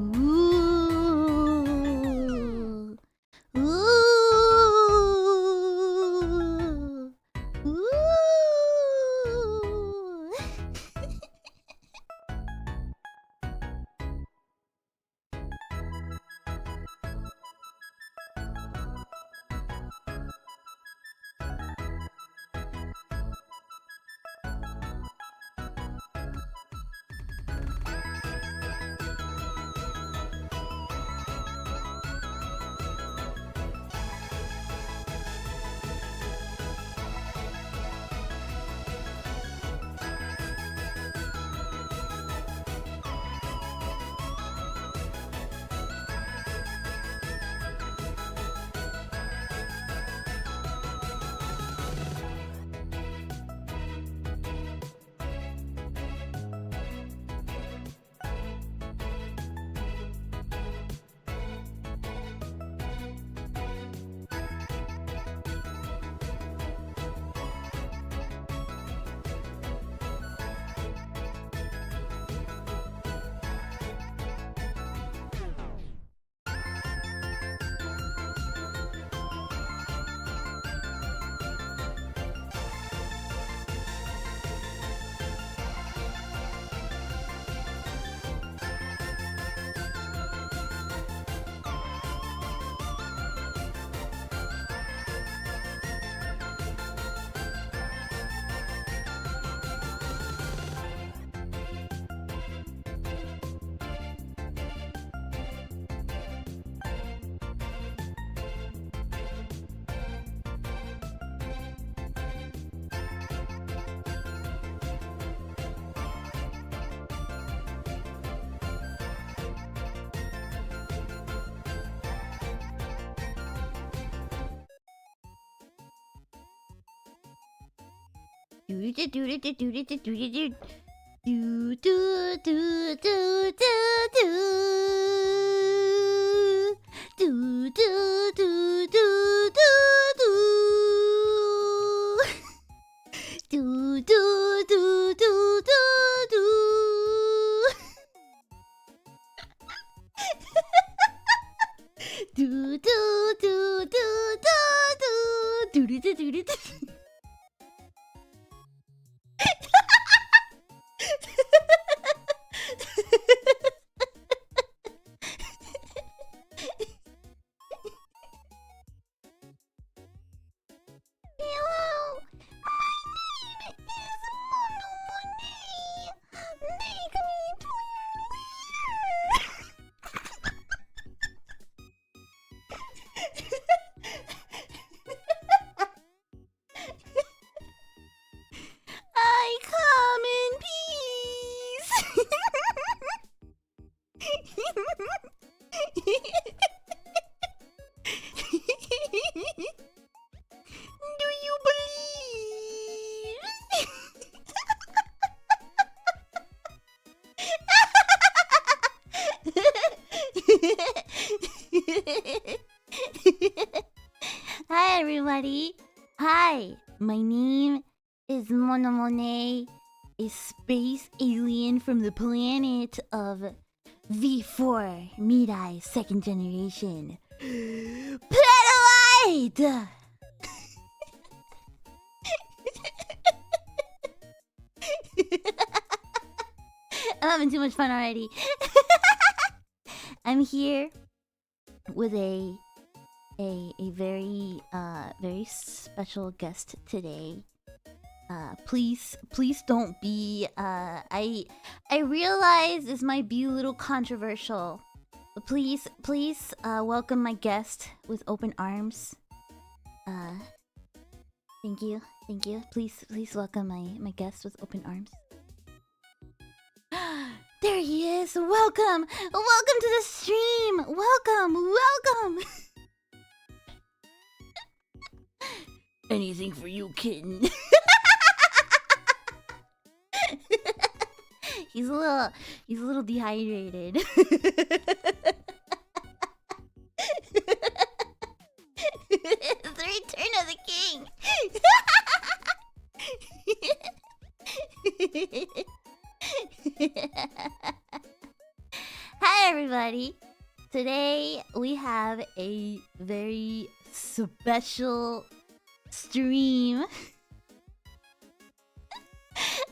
Ooh. Ooh. Ooh. I come in peace. Do you believe? Hi everybody. Hi, my name is Monet, a space alien from the planet of V4Mirai second generation. Penlights! I'm having too much fun already. I'm here with a very very special guest today. Please don't be I realize this might be a little controversial, but please welcome my guest with open arms. Thank you. Please welcome my guest with open arms. There he is. Welcome to the stream. Welcome. Anything for you, kitten. He's a little dehydrated. It's the return of the king. Hi everybody. today we have a very special stream.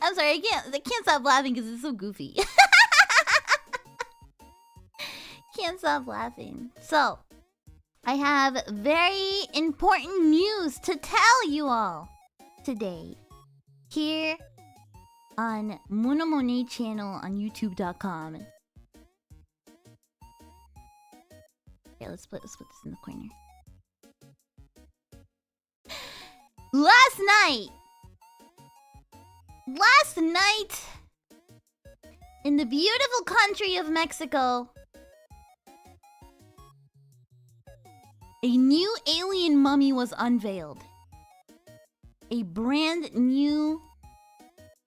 I'm sorry, I can't stop laughing because it's so goofy. Can't stop laughing. So, I have very important news to tell you all today. Here on Monet channel on YouTube.com. Okay, let's put this in the corner. Last night, in the beautiful country of Mexico, a new alien mummy was unveiled. A brand new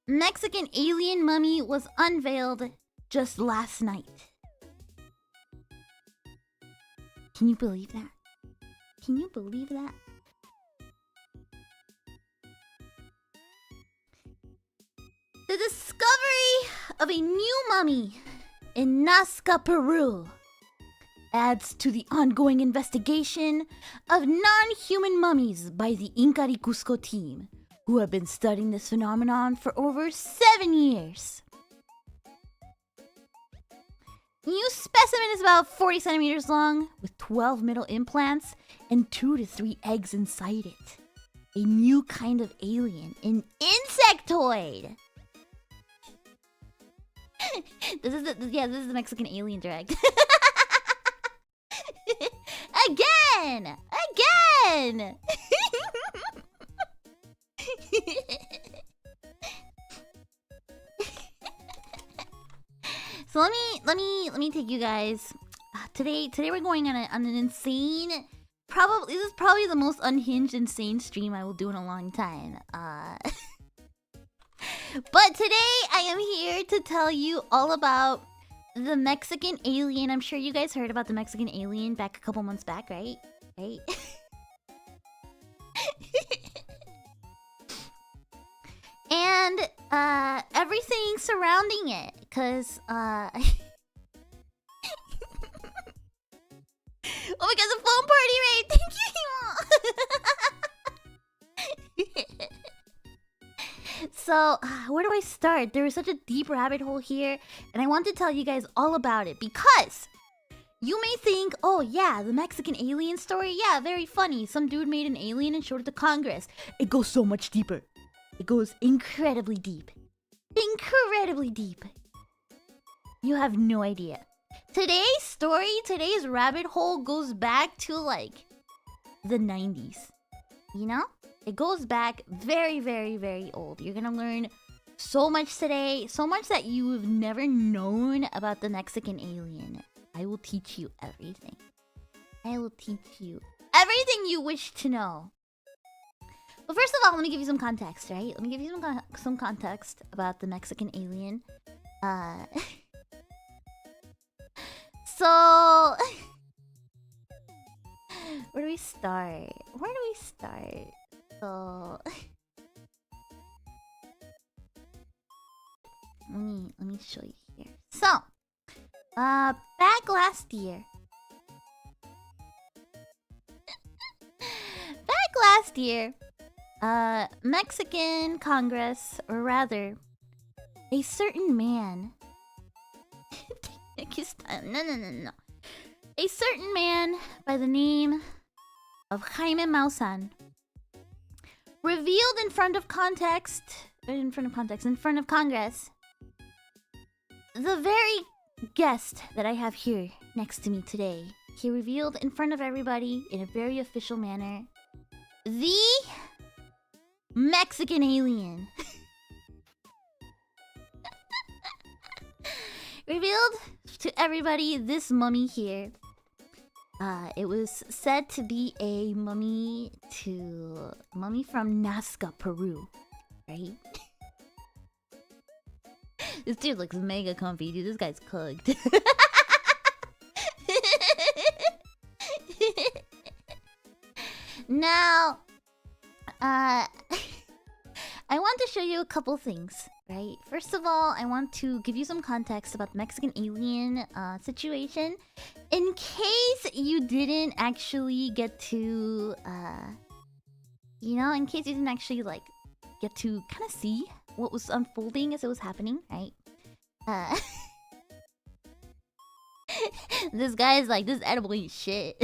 Mexican alien mummy was unveiled just last night. Can you believe that? Can you believe that? The discovery of a new mummy in Nazca, Peru adds to the ongoing investigation of non-human mummies by the Inca Cusco team, who have been studying this phenomenon for over 7 years. New specimen is about 40 centimeters long, with 12 middle implants and 2 to 3 eggs inside it. A new kind of alien, an insectoid. This is the Mexican alien drag. Again! So let me take you guys. Today we're going on an insane. This is probably the most unhinged, insane stream I will do in a long time. But today I am here to tell you all about the Mexican alien. I'm sure you guys heard about the Mexican alien back a couple months back, right? Right? And everything surrounding it, because oh my god, the phone party rate! Thank you! So, where do I start? There is such a deep rabbit hole here, and I want to tell you guys all about it because you may think, oh yeah, the Mexican alien story, yeah, very funny. Some dude made an alien and showed it to Congress. It goes so much deeper. It goes incredibly deep. Incredibly deep. You have no idea. Today's story, today's rabbit hole goes back to like the 90s. You know? It goes back very, very, very old. You're gonna learn so much today, so much that you've never known about the Mexican alien. I will teach you everything. I will teach you everything you wish to know. But first of all, let me give you some context, right? Let me give you some context about the Mexican alien. So where do we start? So let me show you here. So back last year, Mexican Congress, or rather, a certain man. No. A certain man by the name of Jaime Maussan revealed in front of Congress, the very guest that I have here next to me today. He revealed in front of everybody in a very official manner the Mexican alien. Revealed to everybody this mummy here. It was said to be a mummy from Nazca, Peru, right? This dude looks mega comfy, dude. This guy's cooked. Now, I want to show you a couple things, right? First of all, I want to give you some context about the Mexican alien situation in case you didn't actually get to, in case you didn't actually like get to kind of see what was unfolding as it was happening, right? This guy is like, this edible ain't shit.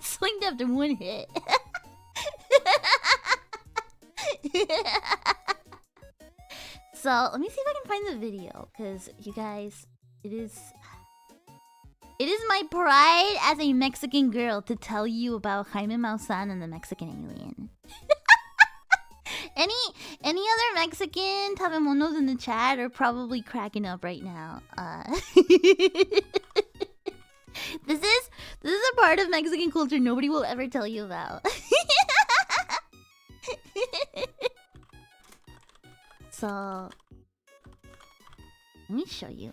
Swinged after one hit. So let me see if I can find the video, because you guys, it is my pride as a Mexican girl to tell you about Jaime Maussan and the Mexican alien. Any other Mexican tabemonos in the chat are probably cracking up right now. This is a part of Mexican culture nobody will ever tell you about. So let me show you.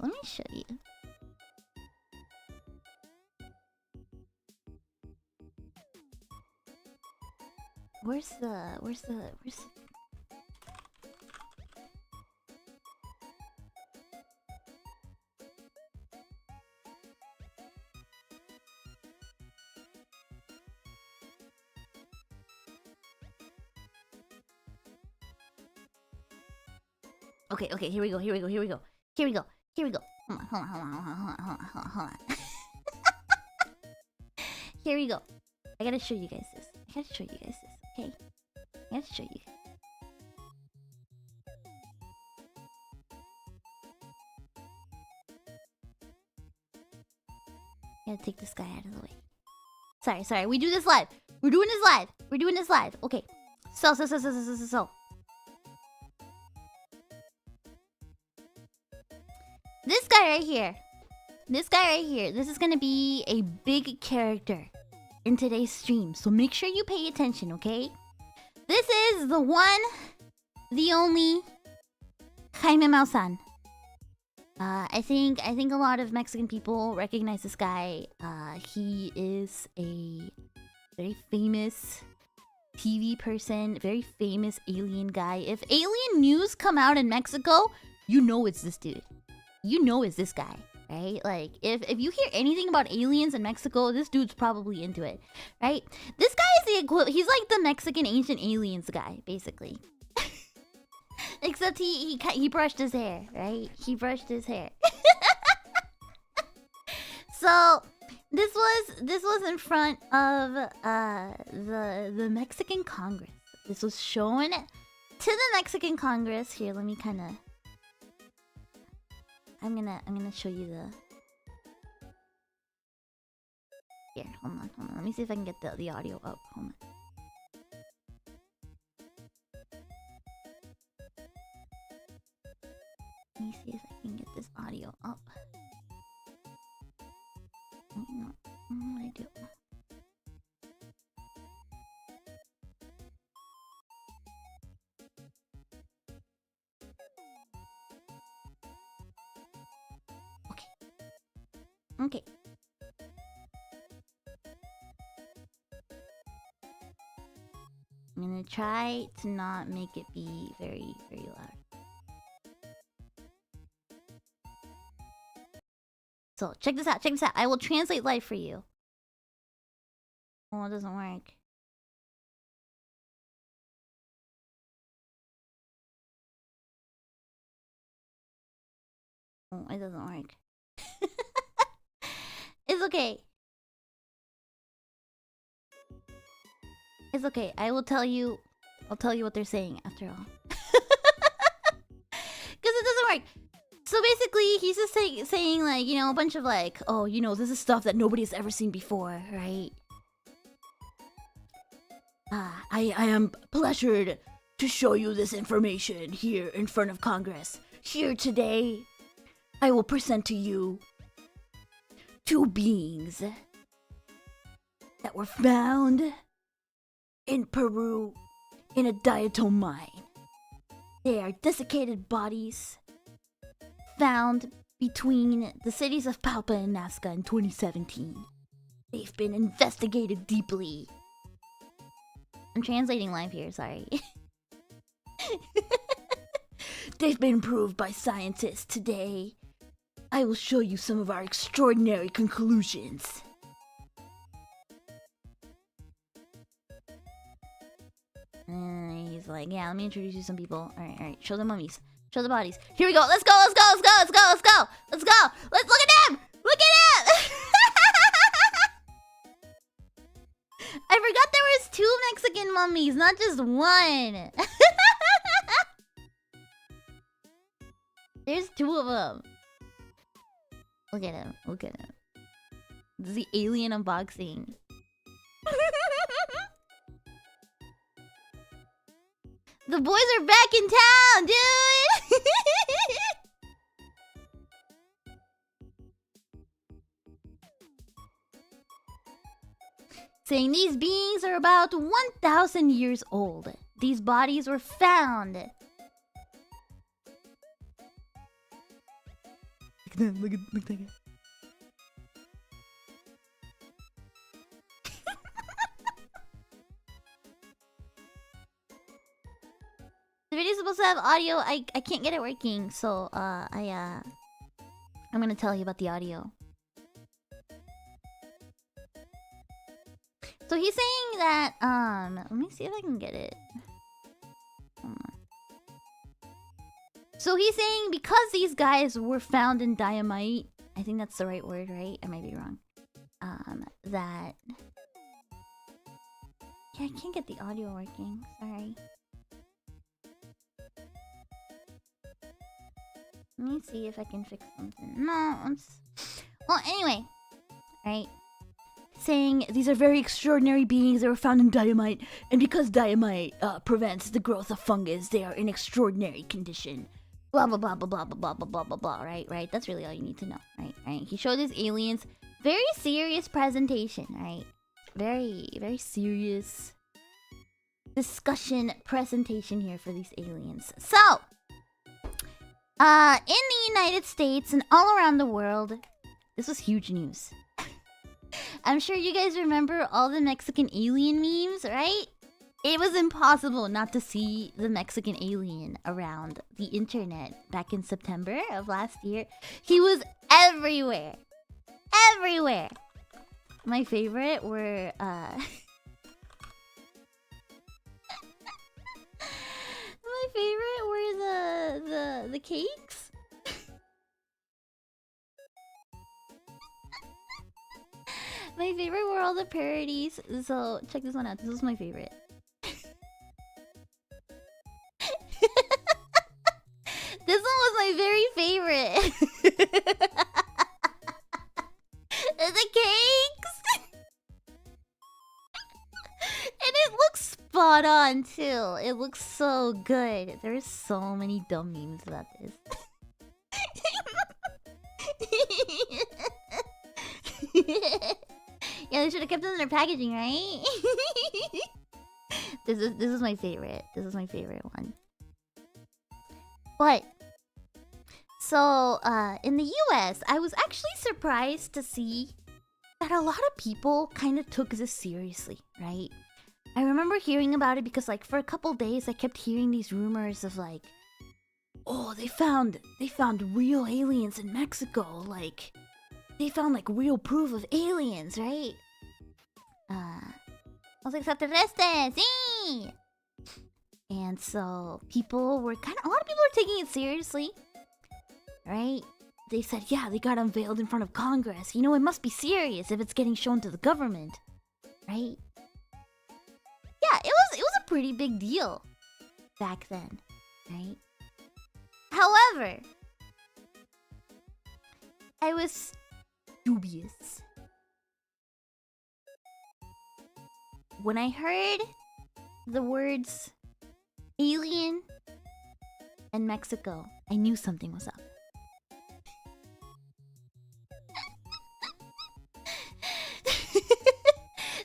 Where's the Okay, here we go. Hold on. Here we go. I gotta show you guys this. Okay? I gotta show you. Gotta take this guy out of the way. Sorry. We do this live. We're doing this live. Okay. So. This guy right here. This is gonna be a big character in today's stream. So make sure you pay attention, okay? This is the one, the only Jaime Maussan. I think a lot of Mexican people recognize this guy. He is a very famous TV person, very famous alien guy. If alien news come out in Mexico, you know it's this dude. You know it's this guy, right? Like, if you hear anything about aliens in Mexico, this dude's probably into it, right? This guy is the equivalent. He's like the Mexican ancient aliens guy, basically. Except he brushed his hair, right? He brushed his hair. So this was in front of the Mexican Congress. This was shown to the Mexican Congress. Here, let me kind of. I'm gonna show you the. Here, hold on. Let me see if I can get the audio up. Hold on. Let me see if I can get this audio up. What do I do? Okay. I'm gonna try to not make it be very, very loud. So, check this out. I will translate live for you. Oh, it doesn't work. Oh, it doesn't work. It's okay. It's okay. I'll tell you what they're saying after all. Because it doesn't work. So basically, he's just saying like, a bunch of like, oh, this is stuff that nobody's ever seen before, right? I am pleasured to show you this information here in front of Congress. Here today, I will present to you two beings that were found in Peru in a diatom mine. They are desiccated bodies found between the cities of Palpa and Nazca in 2017. They've been investigated deeply. I'm translating live here, sorry. They've been proved by scientists today I will show you some of our extraordinary conclusions. And he's like, yeah, let me introduce you to some people. Alright, show the mummies. Show the bodies. Here we go. Let's go. Let's look at him! Look at him! I forgot there was 2 Mexican mummies, not just one. There's 2 of them. Look at him. This is the alien unboxing. The boys are back in town, dude! Saying these beings are about 1,000 years old. These bodies were found. Look at them, look at that. The video's supposed to have audio. I can't get it working, so I'm gonna tell you about the audio. So he's saying that let me see if I can get it. Hold on. So he's saying because these guys were found in dynamite, I think that's the right word, right? I might be wrong. That yeah, I can't get the audio working. Sorry. Let me see if I can fix something. No, well, anyway, right? Saying these are very extraordinary beings that were found in dynamite, and because dynamite prevents the growth of fungus, they are in extraordinary condition. Blah blah blah blah blah blah blah blah blah blah. Right. That's really all you need to know. Right. He showed his aliens. Very serious presentation. Right. Very serious discussion presentation here for these aliens. So. In the United States and all around the world, this was huge news. I'm sure you guys remember all the Mexican alien memes, right? It was impossible not to see the Mexican alien around the internet back in September of last year. He was everywhere. Everywhere. My favorite were, my favorite were the cakes. My favorite were all the parodies. So check this one out. This was my favorite. This one was my very favorite. The cakes. And it looks spot on too. It looks so good. There's so many dumb memes about this. Yeah, they should have kept it in their packaging, right? This is my favorite. This is my favorite one. But so in the US, I was actually surprised to see that a lot of people kind of took this seriously, right? I remember hearing about it because like for a couple days I kept hearing these rumors of like, oh, they found real aliens in Mexico, like they found like real proof of aliens, right? Los extraterrestres, sí! And so a lot of people were taking it seriously, right? They said, yeah, they got unveiled in front of Congress. You know, it must be serious if it's getting shown to the government, right? Yeah, it was a pretty big deal back then, right? However, I was dubious when I heard the words alien and Mexico. I knew something was up.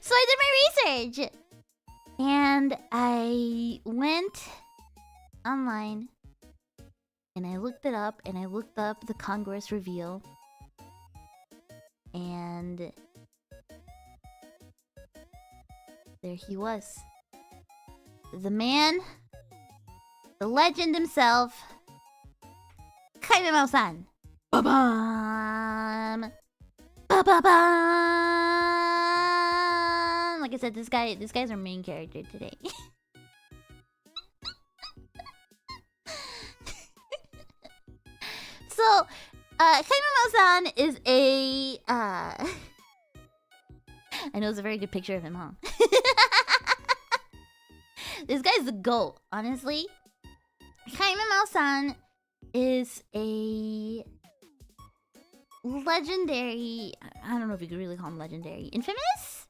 So I did my research. And I went online and I looked it up and I looked up the Congress reveal. And there he was. The man, the legend himself, Ironmouse-san. Ba-bam! Ba-ba-bam! Like I said, this guy's our main character today. So, Kaimamao-san is a I know it's a very good picture of him, huh? This guy's the GOAT, honestly. Kaimamao-san is a legendary, I don't know if you could really call him legendary, infamous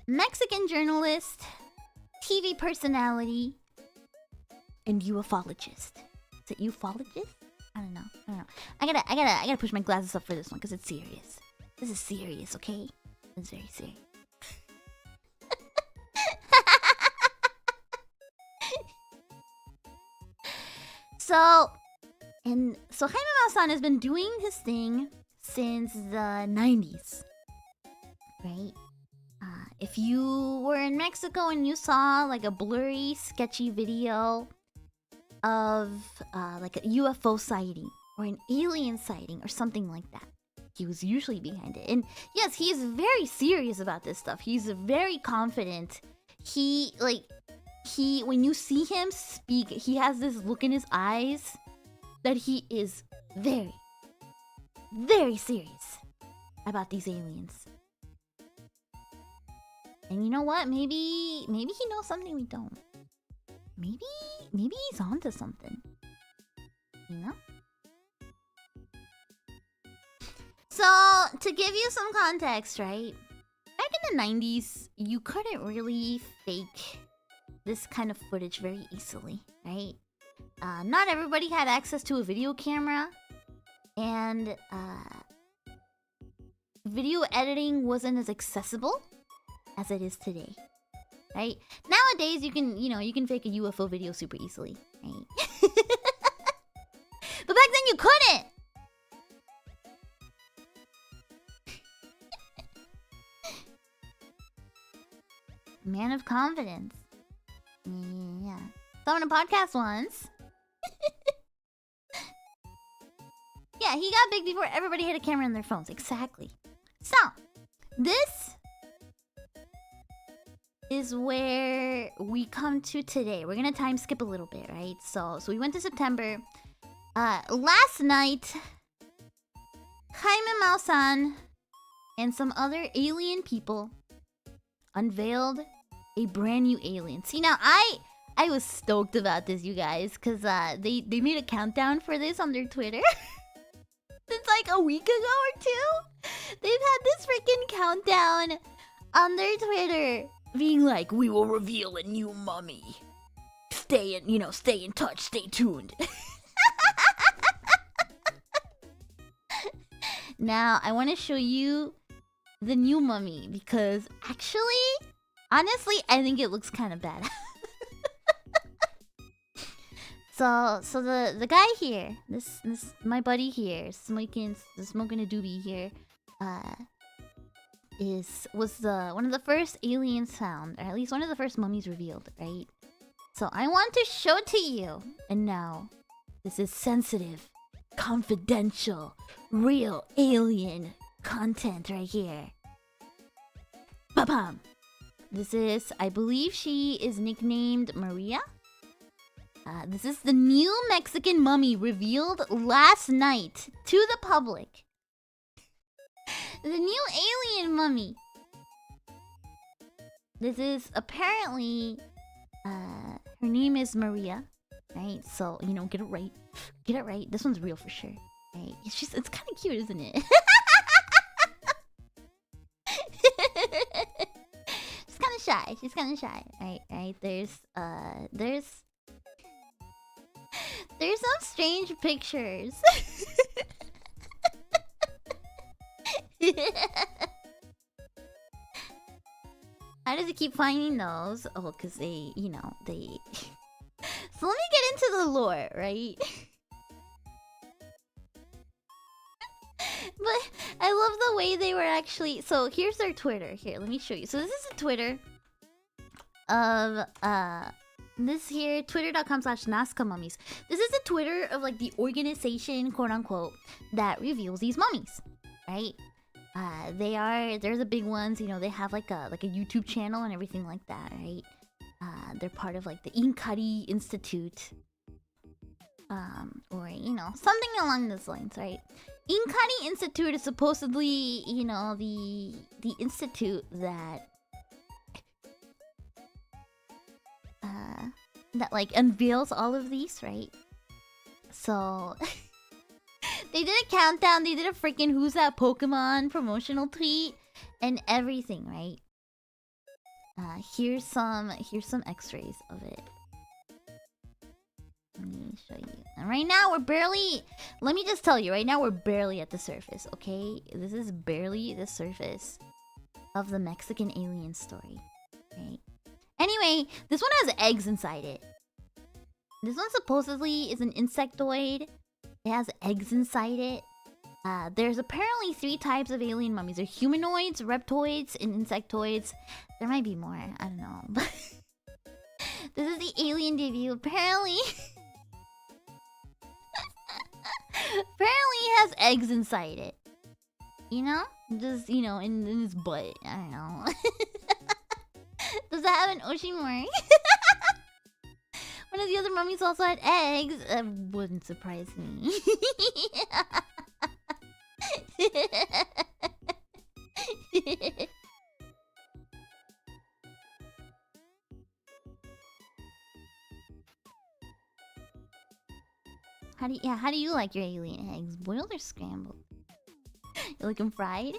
Mexican journalist, TV personality, and ufologist. Is it ufologist? I don't know. I gotta push my glasses up for this one because it's serious. This is serious, okay? It's very serious. So Jaime-san has been doing his thing since the 90s, right? If you were in Mexico and you saw like a blurry, sketchy video of like a UFO sighting or an alien sighting or something like that, he was usually behind it. And yes, he is very serious about this stuff. He's very confident. When you see him speak, he has this look in his eyes that he is very, very serious about these aliens. And you know what? Maybe he knows something we don't. Maybe he's onto something. You know? So, to give you some context, right? Back in the 90s, you couldn't really fake this kind of footage very easily, right? Not everybody had access to a video camera, and video editing wasn't as accessible as it is today, right? Nowadays, you can fake a UFO video super easily, right? But back then, you couldn't. Man of confidence. Yeah. So on a podcast once. Yeah, he got big before everybody had a camera on their phones. Exactly. So, this is where we come to today. We're gonna time skip a little bit, right? So we went to September. Last night, Jaime-san and some other alien people unveiled a brand new alien. See, now I was stoked about this, you guys, because they made a countdown for this on their Twitter. Since like a week ago or two. They've had this freaking countdown on their Twitter being like, we will reveal a new mummy. Stay in touch, stay tuned. Now, I want to show you the new mummy because honestly, I think it looks kind of bad. So the guy here, this my buddy here, smoking a doobie here, was one of the first aliens found, or at least one of the first mummies revealed, right? So I want to show to you, and now this is sensitive, confidential, real alien content right here. Ba-bam! This is, I believe she is nicknamed Maria. This is the new Mexican mummy revealed last night to the public. The new alien mummy. This is apparently, her name is Maria, right? So, get it right. Get it right. This one's real for sure, right? It's kind of cute, isn't it? She's kind of shy, right? There's some strange pictures. How does he keep finding those? Oh, because they... So let me get into the lore, right? But I love the way they were actually... So here's their Twitter. Here, let me show you. So this is a Twitter of This here, twitter.com/nazca mummies. This is the Twitter of like the organization, quote unquote, that reveals these mummies, right? They're the big ones, you know, they have like a YouTube channel and everything like that, right? They're part of like the Inkari Institute. Or, you know, something along those lines, right? Inkari Institute is supposedly, you know, the institute that that like unveils all of these, right? So they did a countdown, they did a freaking Who's That Pokemon promotional tweet and everything, right? Here's some x-rays of it. Let me show you. And right now we're barely, let me just tell you, right now we're barely at the surface, okay? This is barely the surface of the Mexican alien story, right? Anyway, this one has eggs inside it. This one supposedly is an insectoid. It has eggs inside it. There's apparently 3 types of alien mummies. There's humanoids, reptoids, and insectoids. There might be more, I don't know. But this is the alien debut. Apparently... apparently it has eggs inside it. You know? Just, you know, in his butt. I don't know. Does that have an Oshimori? One of the other mummies also had eggs. That wouldn't surprise me. How do you like your alien eggs? Boiled or scrambled? You like them fried?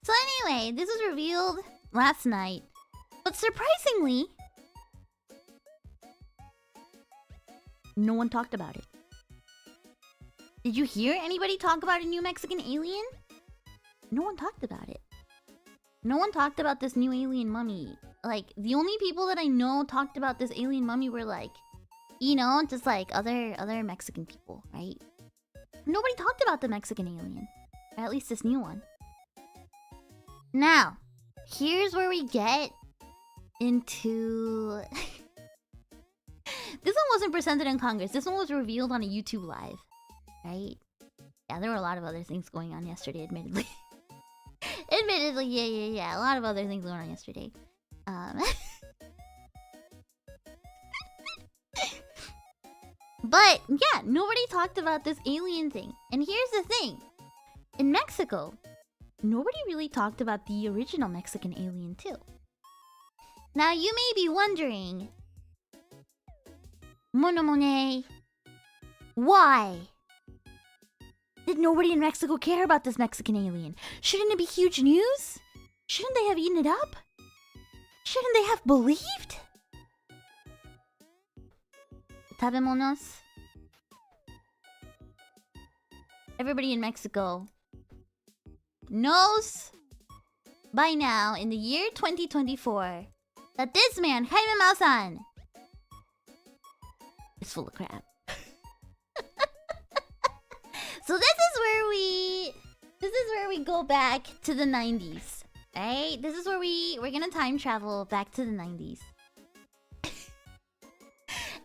So anyway, this was revealed last night. But surprisingly, no one talked about it. Did you hear anybody talk about a new Mexican alien? No one talked about it. No one talked about this new alien mummy. Like, the only people that I know talked about this alien mummy were like, you know, just like other Mexican people, right? Nobody talked about the Mexican alien. Or at least this new one. Now, here's where we get into... This one wasn't presented in Congress. This one was revealed on a YouTube live. Right? Yeah, there were a lot of other things going on yesterday, admittedly. Admittedly, yeah. A lot of other things going on yesterday. But, yeah, nobody talked about this alien thing. And here's the thing. In Mexico, nobody really talked about the original Mexican alien, too. Now, you may be wondering... Monet, why did nobody in Mexico care about this Mexican alien? Shouldn't it be huge news? Shouldn't they have eaten it up? Shouldn't they have believed? Tabemonos. Everybody in Mexico knows by now, in the year 2024, that this man, Jaime Maussan, is full of crap. So this is where we go back to the 90s. Right? This is where we're gonna time travel back to the 90s.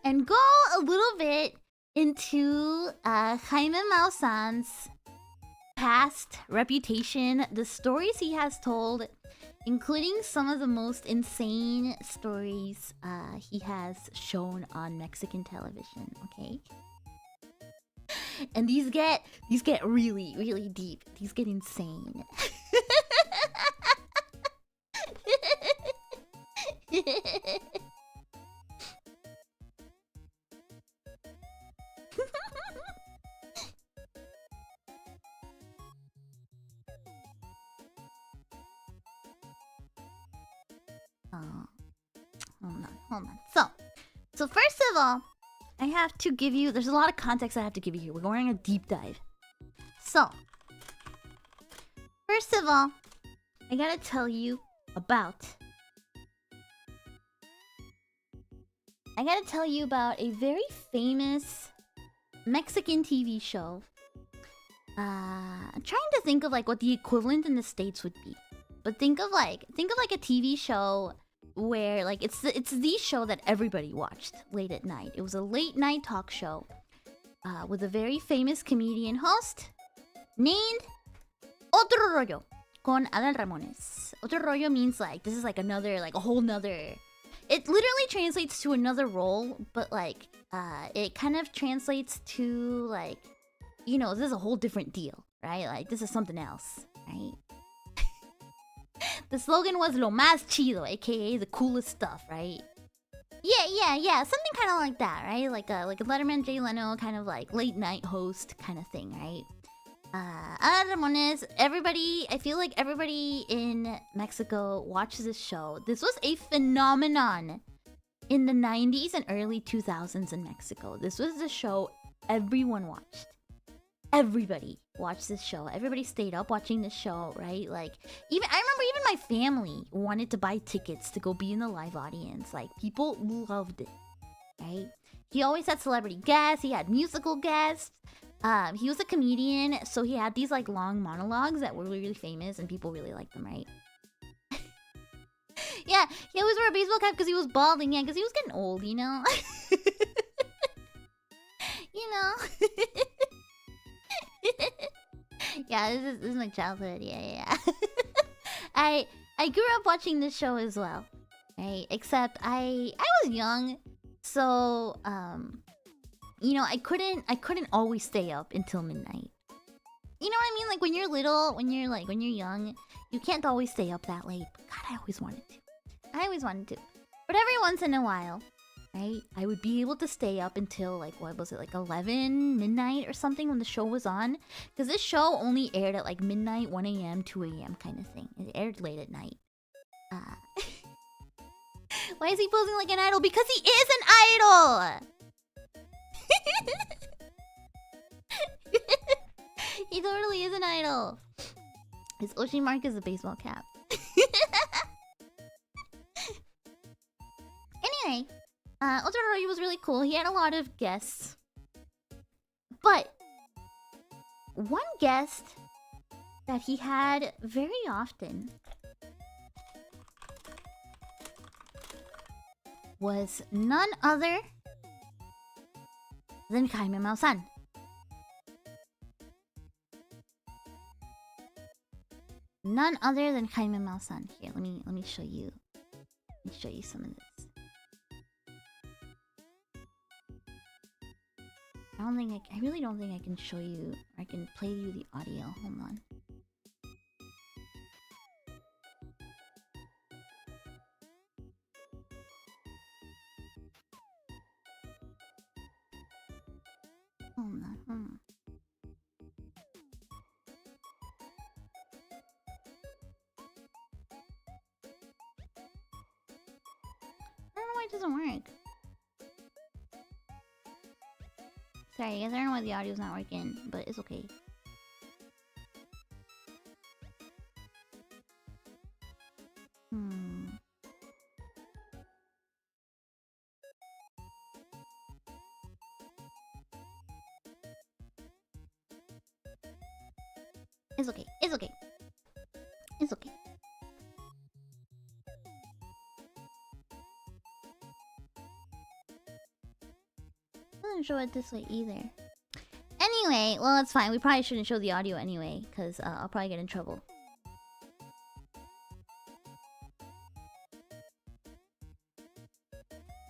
And go a little bit into Jaime Maussan's past reputation, the stories he has told, including some of the most insane stories he has shown on Mexican television, okay? And these get really, really deep. These get insane. Hold on. So first of all, I have to give you... There's a lot of context I have to give you here. We're going on a deep dive. So, first of all, I gotta tell you about... a very famous Mexican TV show. I'm trying to think of like what the equivalent in the States would be. But think of like a TV show where like it's the show that everybody watched late at night. It was a late night talk show with a very famous comedian host named Otro Rollo con Adal Ramones. Otro Rollo means like this is like another, like a whole nother. It literally translates to another role, but like it kind of translates to like, you know, this is a whole different deal, right? Like this is something else, right? The slogan was Lo Más Chido, aka the coolest stuff, right? Yeah, something kind of like that, right? Like a Letterman, Jay Leno kind of like late night host kind of thing, right? Ramones, everybody, I feel like everybody in Mexico watches this show. This was a phenomenon in the 90s and early 2000s in Mexico. This was the show everyone watched. Everybody watched this show. Everybody stayed up watching this show, right? Like, I remember even my family wanted to buy tickets to go be in the live audience. Like, people loved it, right? He always had celebrity guests. He had musical guests. He was a comedian, so he had these like long monologues that were really famous and people really liked them, right? Yeah, he always wore a baseball cap because he was balding, yeah, because he was getting old, you know? You know? Yeah, this is my childhood, yeah. I grew up watching this show as well, right? Except I was young, so you know, I couldn't always stay up until midnight. You know what I mean? Like when you're little, when you're young, you can't always stay up that late. But God, I always wanted to. But every once in a while, right, I would be able to stay up until like, what was it, like 11 midnight or something when the show was on. Because this show only aired at like midnight, 1 a.m., 2 a.m. kind of thing. It aired late at night. Why is he posing like an idol? Because he is an idol! He totally is an idol. His Oshi mark is a baseball cap. Anyway, Otro Rollo was really cool. He had a lot of guests. But one guest that he had very often was none other than Jaime Maussan. None other than Jaime Maussan. Here, let me show you. Let me show you some of this. I really don't think I can show you, or I can play you the audio. Hold on. Hold on. I don't know why it doesn't work. Sorry, guys, I don't know why the audio's not working, but it's okay. It's okay. It's okay. It's okay. Doesn't show it this way either. Anyway, well, it's fine. We probably shouldn't show the audio anyway, because I'll probably get in trouble.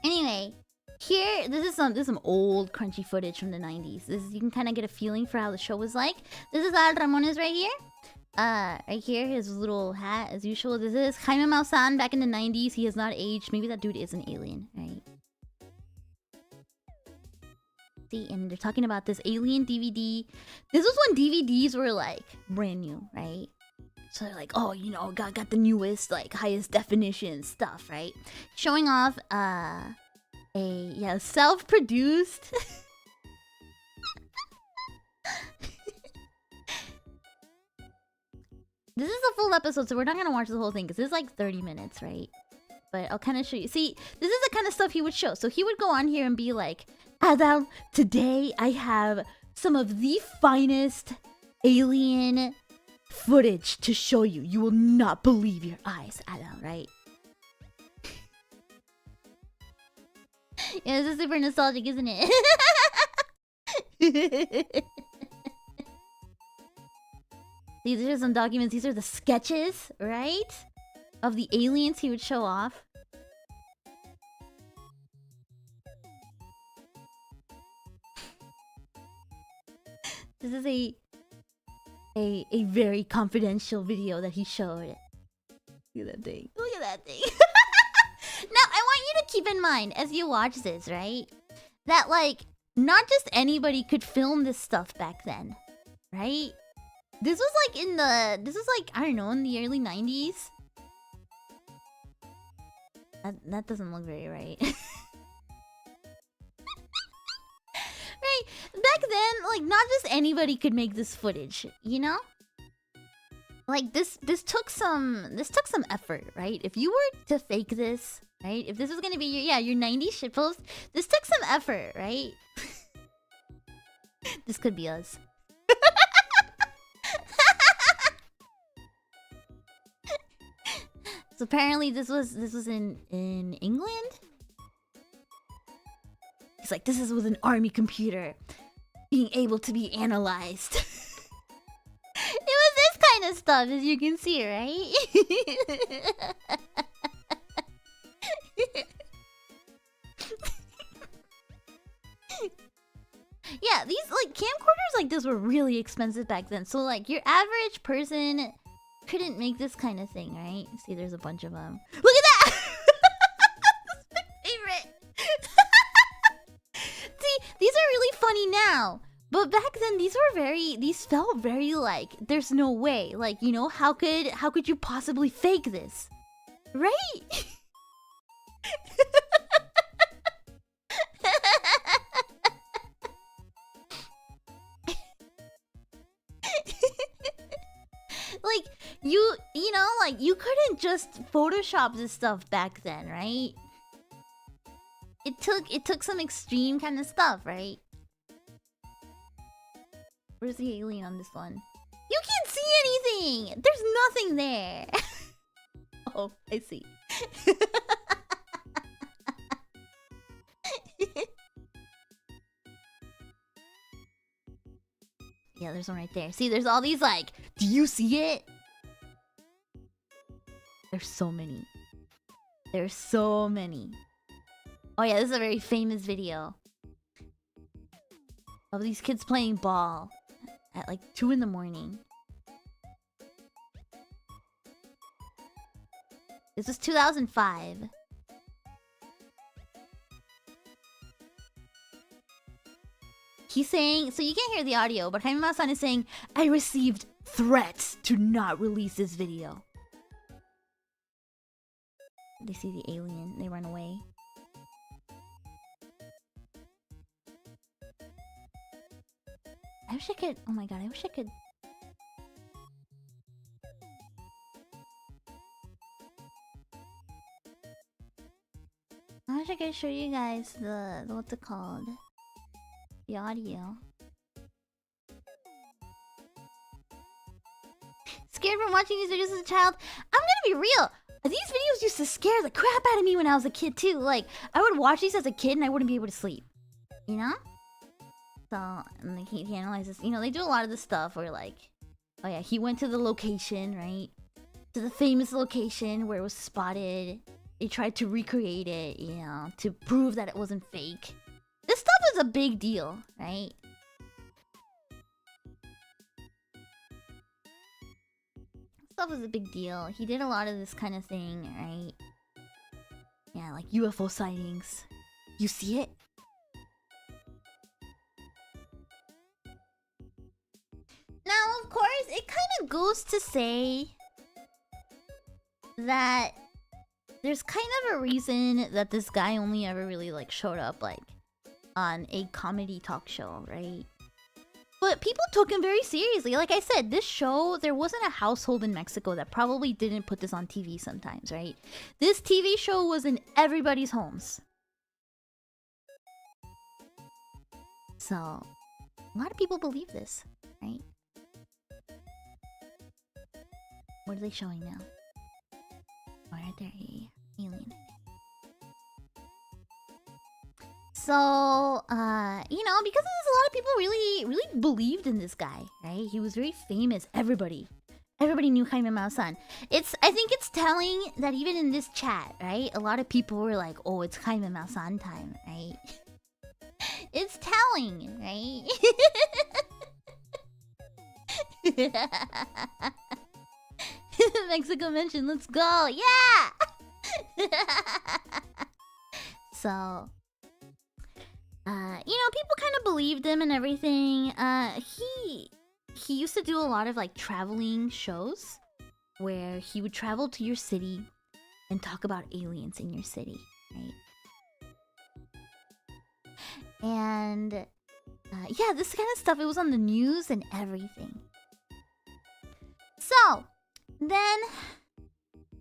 Anyway, here, this is some old crunchy footage from the 90s. You can kind of get a feeling for how the show was like. This is Al Ramones right here. Right here, his little hat as usual. This is Jaime Maussan back in the 90s. He has not aged. Maybe that dude is an alien, right? See, and they're talking about this Alien DVD. This was when DVDs were like brand new, right? So they're like, oh, you know, got the newest, like highest definition stuff, right? Showing off self-produced. This is a full episode, so we're not gonna watch the whole thing because it's like 30 minutes, right? But I'll kind of show you. See, this is the kind of stuff he would show. So he would go on here and be like, Adal, today I have some of the finest alien footage to show you. You will not believe your eyes, Adal, right? Yeah, this is super nostalgic, isn't it? These are some documents. These are the sketches, right? Of the aliens he would show off. This is a very confidential video that he showed. Look at that thing. Look at that thing. Now, I want you to keep in mind as you watch this, right? That, like, not just anybody could film this stuff back then, right? This was like I don't know, in the early 90s. That doesn't look very right. Right? Back then, like, not just anybody could make this footage, you know? Like, this took some effort, right? If you were to fake this, right? If this was gonna be your 90s shitpost, this took some effort, right? This could be us. So apparently this was in England. He's like, this was an army computer being able to be analyzed. It was this kind of stuff, as you can see, right? Yeah, these like camcorders like this were really expensive back then. So like your average person couldn't make this kind of thing, right? See, there's a bunch of them. Look at that! That's my favorite. See, these are really funny now. But back then, these felt very like, there's no way. Like, you know, how could you possibly fake this? Right? Like, you know, like, you couldn't just Photoshop this stuff back then, right? It took some extreme kind of stuff, right? Where's the alien on this one? You can't see anything! There's nothing there! Oh, I see. Yeah, there's one right there. See, there's all these like... Do you see it? There's so many. There's so many. Oh yeah, this is a very famous video. Of these kids playing ball. At like 2 in the morning. This was 2005. He's saying, so you can't hear the audio, but Haimima-san is saying, I received threats to not release this video. They see the alien, they run away. I wish I could, oh my god, I wish I could. I wish I could show you guys the what's it called? The audio. Scared from watching these videos as a child? I'm gonna be real. These videos used to scare the crap out of me when I was a kid too. Like, I would watch these as a kid and I wouldn't be able to sleep. You know? So, and like he analyzes, you know, they do a lot of this stuff where like, oh yeah, he went to the location, right? To the famous location where it was spotted. They tried to recreate it, you know, to prove that it wasn't fake. This stuff is a big deal, right? Stuff is a big deal. He did a lot of this kind of thing, right? Yeah, like UFO sightings. You see it? Now, of course, it kind of goes to say that there's kind of a reason that this guy only ever really like showed up like on a comedy talk show, right? But people took him very seriously. Like I said, this show, there wasn't a household in Mexico that probably didn't put this on TV sometimes, right? This TV show was in everybody's homes. So, a lot of people believe this, right? What are they showing now? Why are there alien? So, you know, because of this, a lot of people really believed in this guy, right? He was very famous. Everybody knew Jaime Maussan. I think it's telling that even in this chat, right? A lot of people were like, "Oh, it's Jaime Maussan time," right? It's telling, right? Mexico mentioned, let's go, yeah. So, you know, people kind of believed him and everything. He used to do a lot of like traveling shows where he would travel to your city and talk about aliens in your city, right? And yeah, this kind of stuff, it was on the news and everything. So then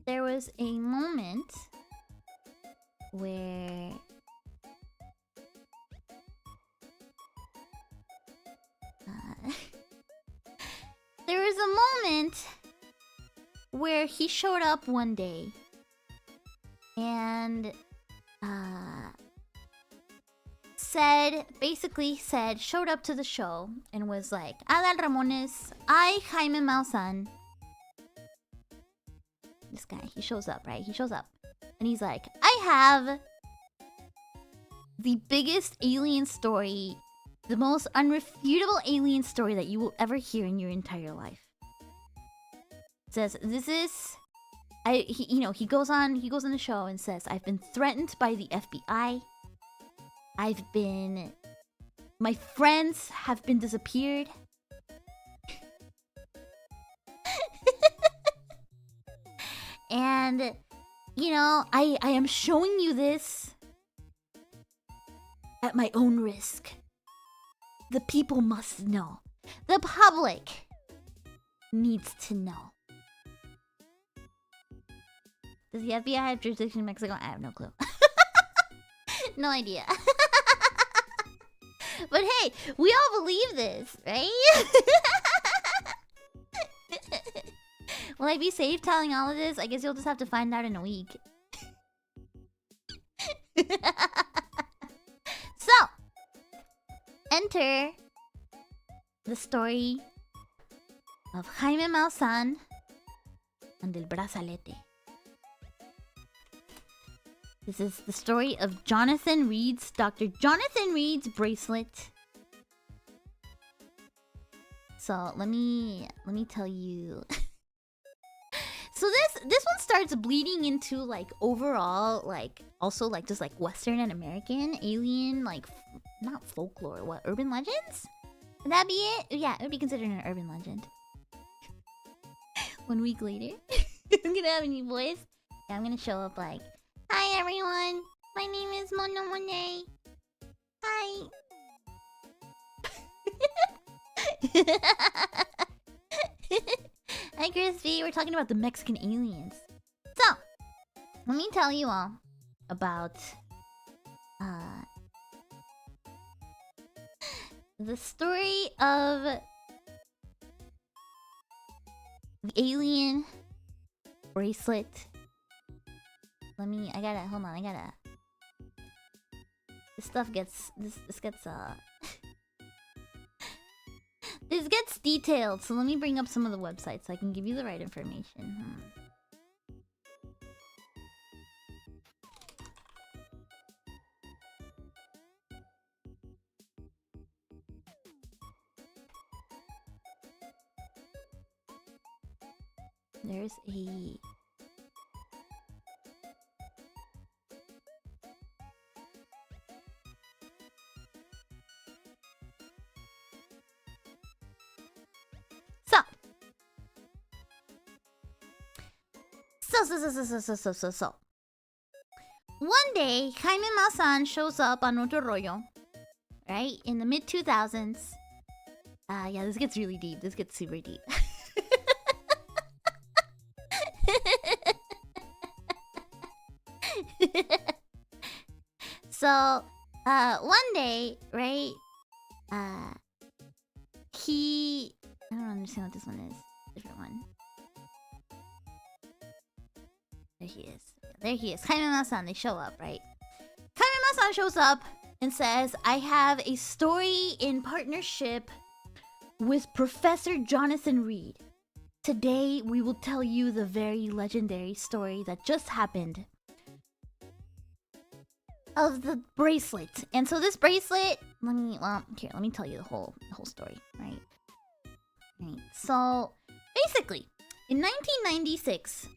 there was a moment where there was a moment where he showed up one day and showed up to the show and was like, Adal Ramones, I, Jaime Maussan. This guy, he shows up, right? He shows up and he's like, I have the biggest alien story, the most unrefutable alien story that you will ever hear in your entire life. Says, this is... he goes on the show and says, I've been threatened by the FBI. My friends have been disappeared. And, you know, I am showing you this at my own risk. The people must know. The public needs to know. Does the FBI have jurisdiction in Mexico? I have no clue. No idea. But hey, we all believe this, right? Will I be safe telling all of this? I guess you'll just have to find out in a week. So, enter the story of Jaime Maussan and el brazalete. This is the story of Dr. Jonathan Reed's bracelet. So let me tell you. So this one starts bleeding into like overall like also like just like Western and American alien like not folklore, what, urban legends? Would that be it? Yeah, it would be considered an urban legend. 1 week later, I'm gonna have a new voice. Yeah, I'm gonna show up like, hi everyone, my name is Monet. Hi. Hi Crispy, we're talking about the Mexican aliens. So, let me tell you all about the story of the alien bracelet. Hold on, this stuff gets, this gets detailed, so let me bring up some of the websites so I can give you the right information. There's a... So. One day, Jaime Maussan shows up on Otro Rollo, right? In the mid-2000s. Yeah, this gets really deep. This gets super deep. So, one day, right? I don't understand what this one is. Different one. There he is. Jaime Maussan, they show up, right? Jaime Maussan shows up and says, I have a story in partnership with Professor Jonathan Reed. Today, we will tell you the very legendary story that just happened of the bracelet. And so this bracelet, let me tell you the whole story, right? So, basically, in 1996,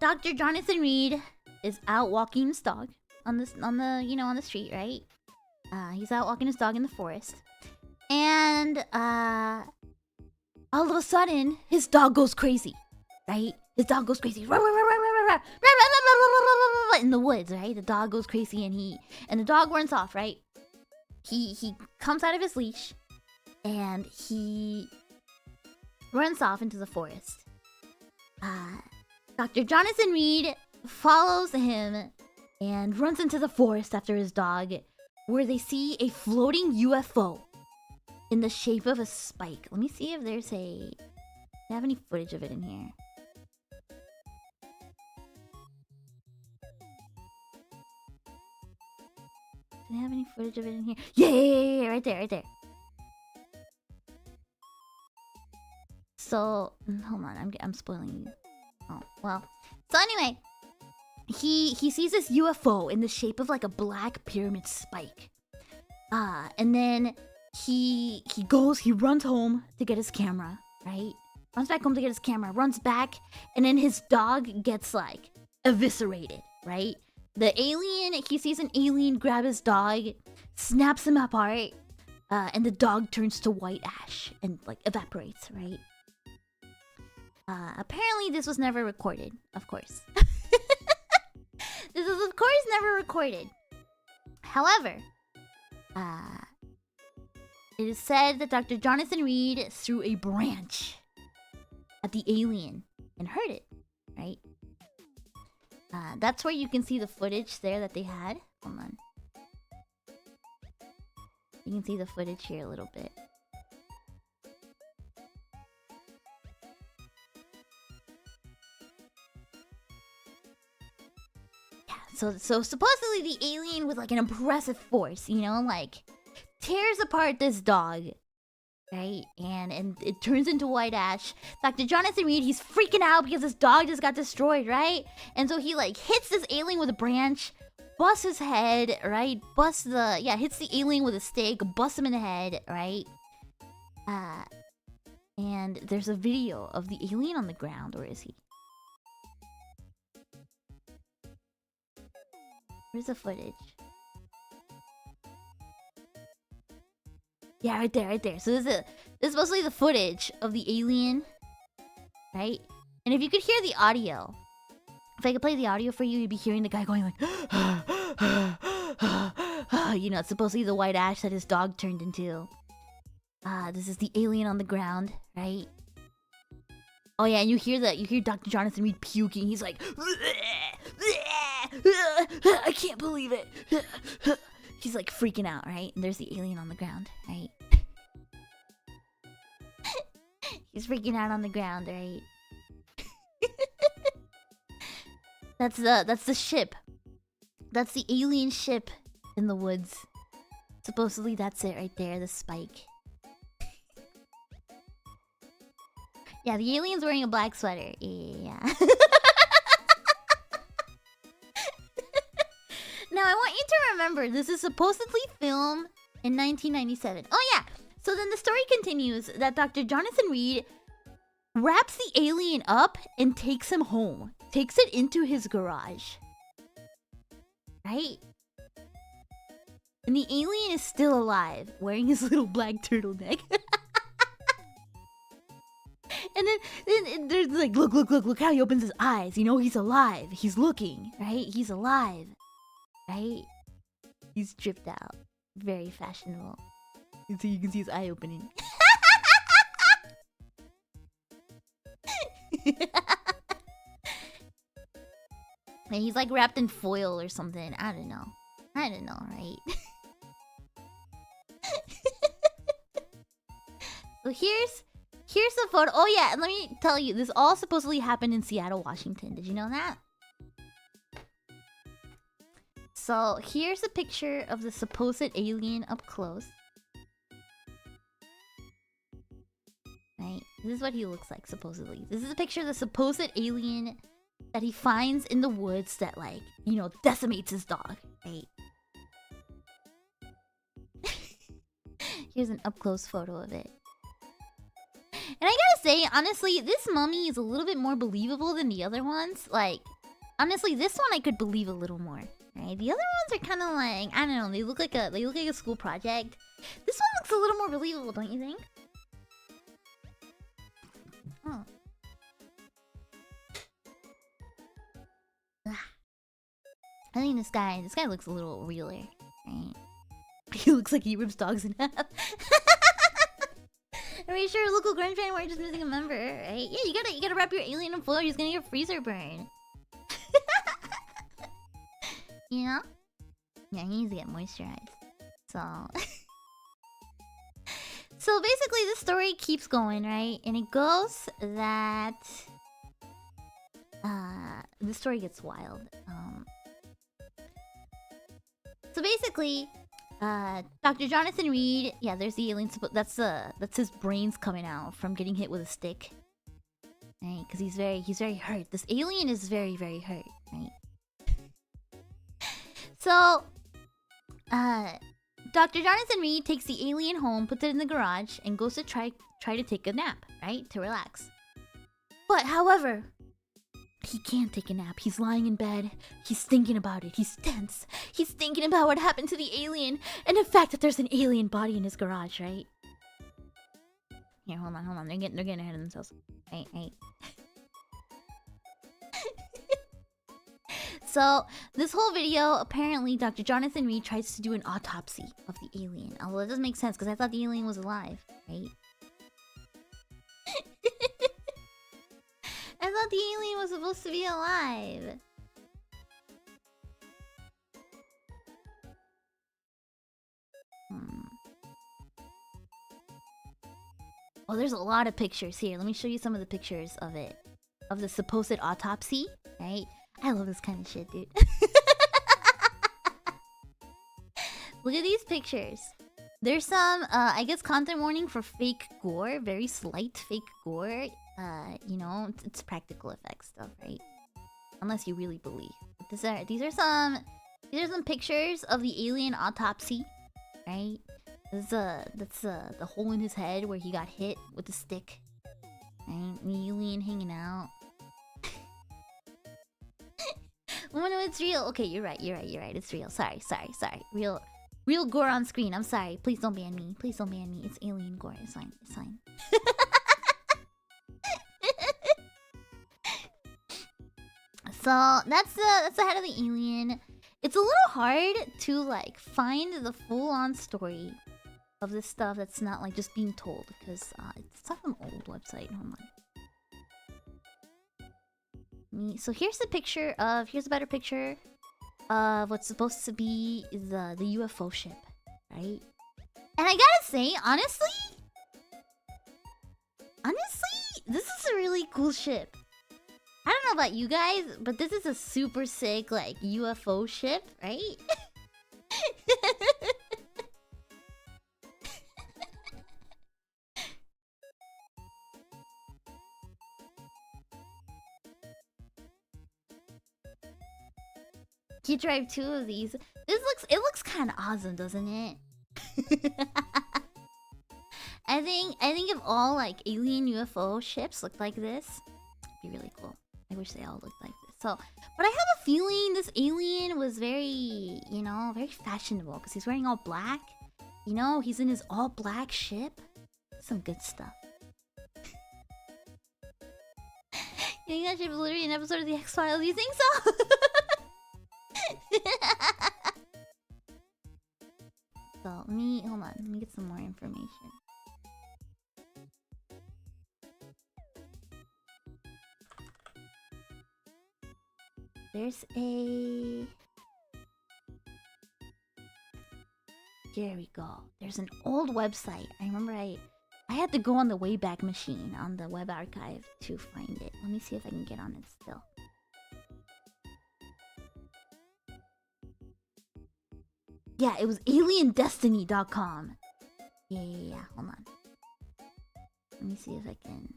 Dr. Jonathan Reed is out walking his dog on the street, right? He's out walking his dog in the forest. And all of a sudden, his dog goes crazy, right? His dog goes crazy in the woods, right? The dog goes crazy and the dog runs off, right? He comes out of his leash and he runs off into the forest. Dr. Jonathan Reed follows him and runs into the forest after his dog, where they see a floating UFO in the shape of a spike. Let me see if do they have any footage of it in here. Do they have any footage of it in here? Yeah, right there. So, hold on, I'm spoiling you. Oh, well. So anyway, he sees this UFO in the shape of like a black pyramid spike. And then he runs home to get his camera, right? Runs back home to get his camera, runs back, and then his dog gets like eviscerated, right? He sees an alien grab his dog, snaps him apart, and the dog turns to white ash and like evaporates, right? Apparently this was never recorded, of course. This was of course never recorded. However, it is said that Dr. Jonathan Reed threw a branch at the alien and hurt it, right? That's where you can see the footage there that they had. Hold on. You can see the footage here a little bit. Yeah, so supposedly the alien with like an impressive force, like tears apart this dog, right? And it turns into white ash. Dr. Jonathan Reed, he's freaking out because his dog just got destroyed, right? And so he like hits this alien with a branch, busts his head, right? Hits the alien with a stake, busts him in the head, right? And there's a video of the alien on the ground. Where is he? Where's the footage? Yeah, right there. So this is mostly the footage of the alien, right? And if you could hear the audio, if I could play the audio for you, you'd be hearing the guy going like, it's supposedly the white ash that his dog turned into. This is the alien on the ground, right? Oh yeah, and you hear Dr. Jonathan Reed puking. He's like, I can't believe it. He's like freaking out, right? And there's the alien on the ground, right? He's freaking out on the ground, right? That's the ship. That's the alien ship in the woods. Supposedly that's it right there, the spike. Yeah, the alien's wearing a black sweater. Yeah. Now, I want you to remember, this is supposedly filmed in 1997. Oh, yeah. So then the story continues that Dr. Jonathan Reed wraps the alien up and takes him home. Takes it into his garage. Right? And the alien is still alive, wearing his little black turtleneck. And then there's like, look how he opens his eyes. He's alive. He's looking, right? He's alive. Right? He's dripped out. Very fashionable. And so you can see his eye opening. And he's like wrapped in foil or something. I don't know, right? So here's the photo. Oh yeah, and let me tell you, this all supposedly happened in Seattle, Washington. Did you know that? So here's a picture of the supposed alien up close. Right? This is what he looks like, supposedly. This is a picture of the supposed alien that he finds in the woods that, like, you know, decimates his dog, right? Here's an up-close photo of it. And I gotta say, honestly, this mummy is a little bit more believable than the other ones. Like, honestly, this one I could believe a little more, right? The other ones are kind of like, I don't know, they look like a school project. This one looks a little more believable, don't you think? Oh. I think this guy looks a little realer, right? He looks like he rips dogs in half. Are you sure local grunge fan we're just missing a member, right? Yeah, you gotta wrap your alien in foil. He's gonna get freezer burn. You know? Yeah, he needs to get moisturized. So, so basically, the story keeps going, right? And it goes that the story gets wild. So basically, Dr. Jonathan Reed, yeah, there's the alien. That's his brains coming out from getting hit with a stick, right? Because he's very hurt. This alien is very, very hurt, right? So, Dr. Jonathan Reed takes the alien home, puts it in the garage, and goes to try to take a nap, right, to relax. But however, he can't take a nap. He's lying in bed. He's thinking about it. He's tense. He's thinking about what happened to the alien and the fact that there's an alien body in his garage, right? Here, hold on. They're getting ahead of themselves. Hey. So, this whole video, apparently Dr. Jonathan Reed tries to do an autopsy of the alien. Although it doesn't make sense because I thought the alien was alive, right? I thought the alien was supposed to be alive. Oh, there's a lot of pictures here. Let me show you some of the pictures of it. Of the supposed autopsy, right? I love this kind of shit, dude. Look at these pictures. There's some, I guess, content warning for fake gore. Very slight fake gore. You know, it's practical effects stuff, right? Unless you really believe. But these are some pictures of the alien autopsy, right? That's the hole in his head where he got hit with a stick, right? The alien hanging out. Oh no, it's real. Okay, you're right. It's real. Sorry. Real gore on screen. I'm sorry. Please don't ban me. It's alien gore. It's fine. So that's the head of the alien. It's a little hard to like find the full-on story of this stuff that's not like just being told because it's on an old website. Hold on. So here's a better picture of what's supposed to be the UFO ship, right? And I gotta say, honestly, this is a really cool ship. I don't know about you guys, but this is a super sick, like, UFO ship, right? You drive 2 of these. It looks kind of awesome, doesn't it? I think if all like alien UFO ships looked like this, it'd be really cool. I wish they all looked like this. So, but I have a feeling this alien was very, very fashionable because he's wearing all black. You know, he's in his all black ship. Some good stuff. You think that ship was literally an episode of the X-Files? You think so? So, hold on. Let me get some more information. There's a... There we go. There's an old website. I remember I had to go on the Wayback Machine on the web archive to find it. Let me see if I can get on it still. Yeah, it was aliendestiny.com. Yeah. Hold on. Let me see if I can.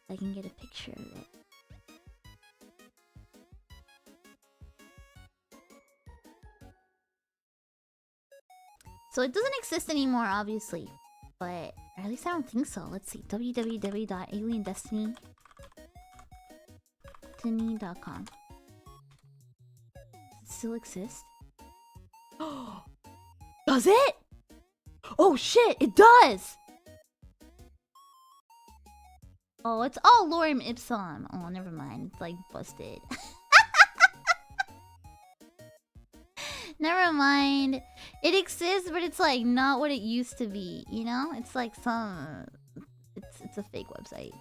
I can get a picture of it. So it doesn't exist anymore, obviously. But, or at least I don't think so. Let's see. www.aliendestiny.com. Does it still exist? Does it? Oh shit, it does! Oh, it's all lorem ipsum. Oh, never mind. It's like busted. Never mind. It exists, but it's like not what it used to be, you know? It's like some... It's a fake website.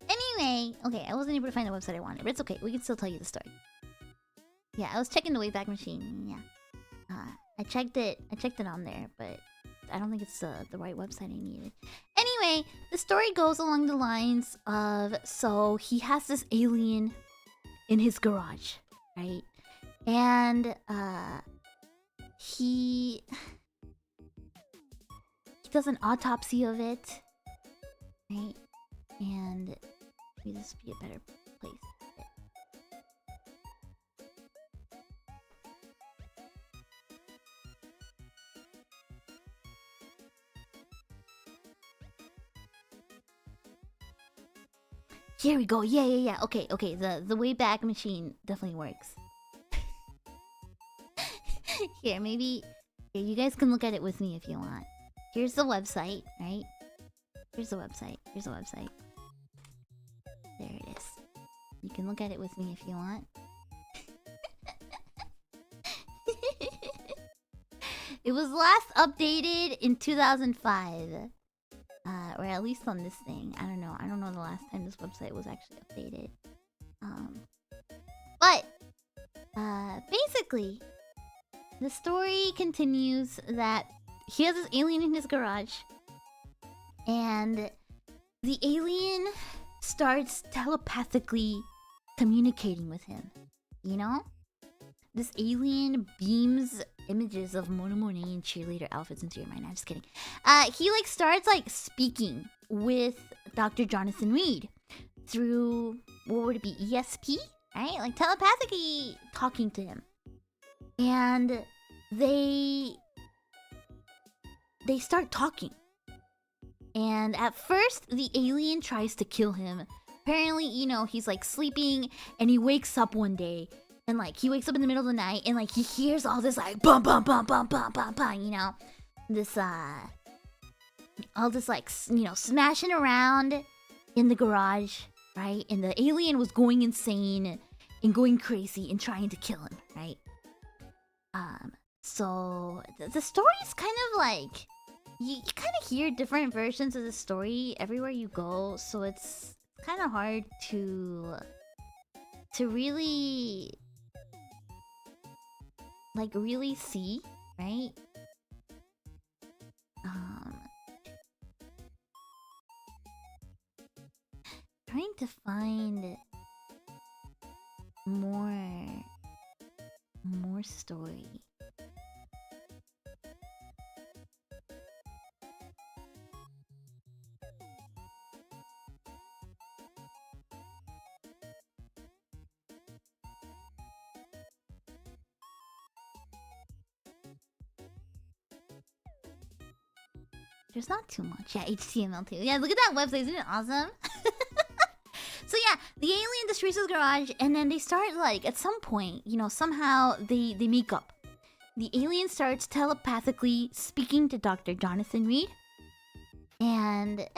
Anyway, okay, I wasn't able to find the website I wanted, but it's okay. We can still tell you the story. Yeah, I was checking the Wayback Machine. Yeah, I checked it on there, but I don't think it's the right website I needed. Anyway, the story goes along the lines of, so he has this alien in his garage, right? And he does an autopsy of it, right? And maybe this would be a better place. Here we go. Yeah. Okay. The Wayback Machine definitely works. Here, maybe... Here, you guys can look at it with me if you want. Here's the website, right? Here's the website. There it is. You can look at it with me if you want. It was last updated in 2005. Or at least on this thing. I don't know the last time this website was actually updated. But basically, the story continues that he has this alien in his garage, and the alien starts telepathically communicating with him. You know? This alien beams images of Monet and cheerleader outfits into your mind. I'm just kidding. He like starts like speaking with Dr. Jonathan Reed through, what would it be, ESP? Right? Like telepathically talking to him. And they start talking. And at first, the alien tries to kill him. Apparently, you know, he's like sleeping and he wakes up one day. And like he wakes up in the middle of the night and like he hears all this like bum bum bum bum bum bum bum, you know, this all this like you know smashing around in the garage, right? And the alien was going insane and going crazy and trying to kill him, right? So the story is kind of like you kind of hear different versions of the story everywhere you go, so it's kind of hard to really really see, right? Trying to find more story. There's not too much. Yeah, HTML too. Yeah, look at that website. Isn't it awesome? So yeah, the alien destroys his garage, and then they start like at some point, you know, somehow they make up. The alien starts telepathically speaking to Dr. Jonathan Reed, and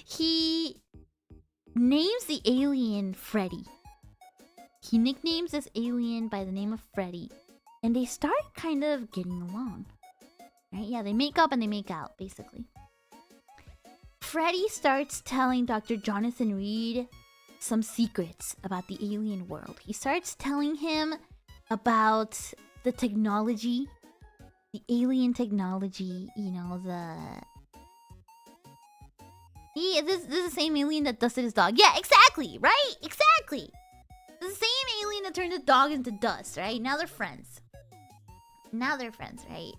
he names the alien Freddy. He nicknames this alien by the name of Freddy, and they start kind of getting along. Right? Yeah, they make up and they make out, basically. Freddy starts telling Dr. Jonathan Reed some secrets about the alien world. He starts telling him about the technology, the alien technology, you know, this is the same alien that dusted his dog. Yeah, exactly, right? Exactly. The same alien that turned his dog into dust, right? Now they're friends. Now they're friends, right?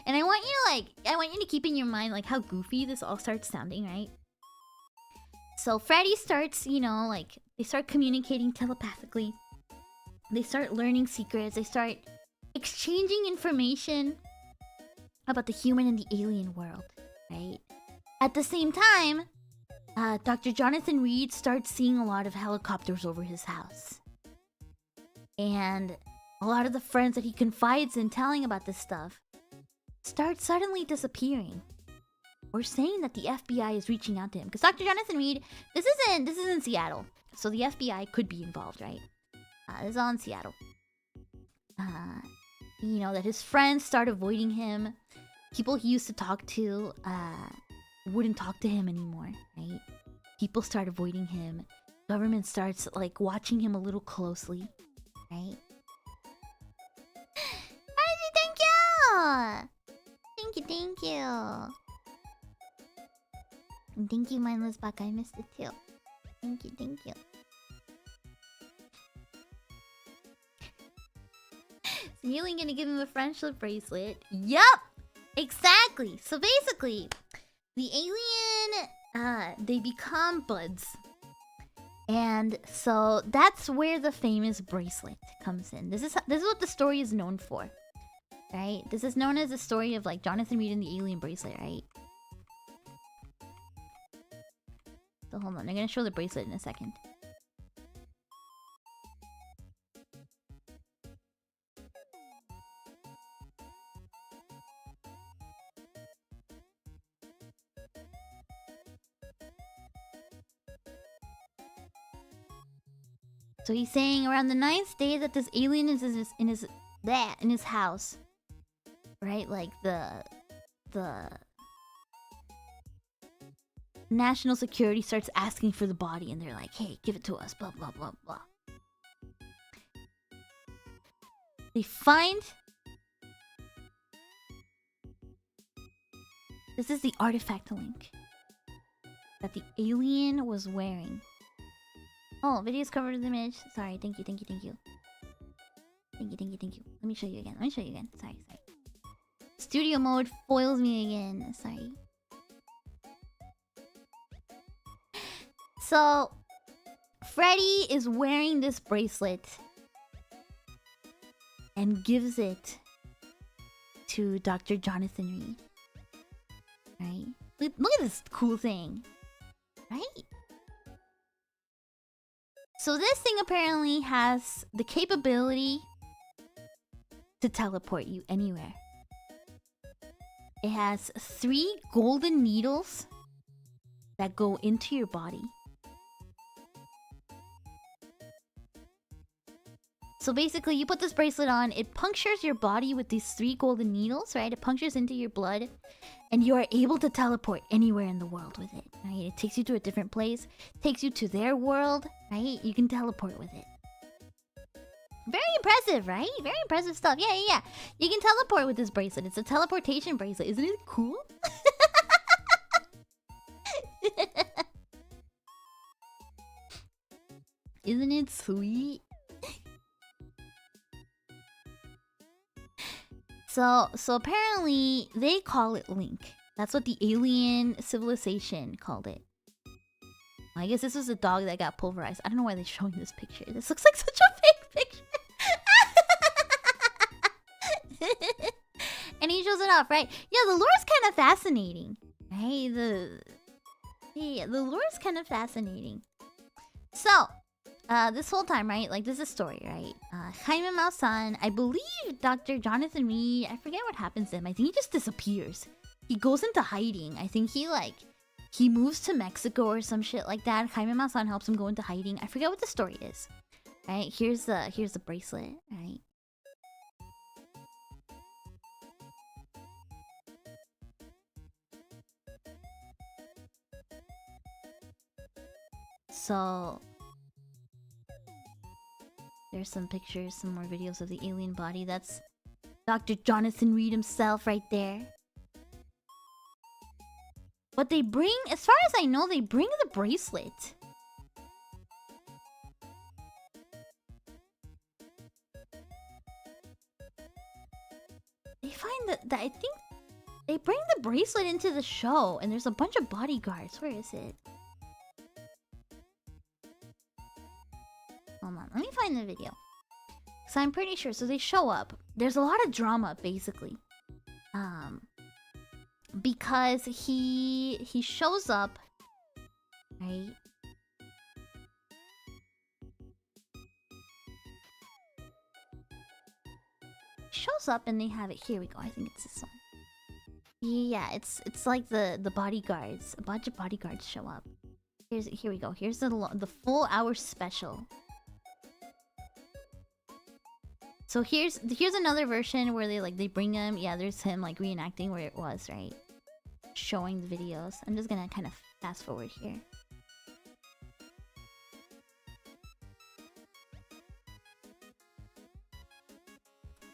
And I want you to keep in your mind like how goofy this all starts sounding, right? So Freddy starts, you know, like they start communicating telepathically. They start learning secrets. They start exchanging information about the human and the alien world, right? At the same time, Dr. Jonathan Reed starts seeing a lot of helicopters over his house. And a lot of the friends that he confides in telling about this stuff start suddenly disappearing. Or saying that the FBI is reaching out to him. Because Dr. Jonathan Reed, this isn't Seattle. So the FBI could be involved, right? This is all in Seattle. You know, that his friends start avoiding him. People he used to talk to wouldn't talk to him anymore, right? People start avoiding him. Government starts, like, watching him a little closely, right? Thank you! Thank you. And thank you, mindless buck. I missed it too. Thank you. So Healing gonna give him a friendship bracelet. Yup! Exactly! So basically, the alien, they become buds. And so that's where the famous bracelet comes in. This is what the story is known for. Right? This is known as the story of like Jonathan Reed and the alien bracelet, right? So hold on, I'm gonna show the bracelet in a second. So he's saying around the 9th day that this alien is in his house. Right? Like the national security starts asking for the body and they're like, hey, give it to us, blah blah blah blah. They find this is the artifact link that the alien was wearing. Oh, video's covered with image. Sorry, thank you. Thank you. Let me show you again. Sorry. Studio mode foils me again. Sorry. So, Freddy is wearing this bracelet and gives it to Dr. Jonathan Reed. Right? Look at this cool thing. Right? So this thing apparently has the capability to teleport you anywhere. It has 3 golden needles that go into your body. So basically, you put this bracelet on, it punctures your body with these 3 golden needles, right? It punctures into your blood, and you are able to teleport anywhere in the world with it, right? It takes you to a different place, takes you to their world, right? You can teleport with it. Very impressive, right? Very impressive stuff. Yeah. You can teleport with this bracelet. It's a teleportation bracelet. Isn't it cool? Isn't it sweet? So apparently they call it Link. That's what the alien civilization called it. I guess this was a dog that got pulverized. I don't know why they're showing this picture. This looks like such a fake picture. And he shows it off, right? Yeah, the lore is kind of fascinating. Right? The lore is kind of fascinating. So, this whole time, right? Like, this is a story, right? Jaime Maussan, I believe Dr. Jonathan Reed, I forget what happens to him. I think he just disappears. He goes into hiding. I think he moves to Mexico or some shit like that. Jaime Maussan helps him go into hiding. I forget what the story is. Right? Here's the bracelet, right? So there's some pictures, some more videos of the alien body. That's Dr. Jonathan Reed himself right there. But they bring, as far as I know, they bring the bracelet. They find that I think they bring the bracelet into the show, and there's a bunch of bodyguards. Where is it? Hold on, let me find the video. So I'm pretty sure. So they show up. There's a lot of drama, basically. Because he shows up, right? Shows up and they have it. Here we go. I think it's this one. Yeah, it's like the bodyguards. A bunch of bodyguards show up. Here we go. Here's the full hour special. So here's another version where they bring him. Yeah, there's him like reenacting where it was, right? Showing the videos. I'm just gonna kind of fast forward here.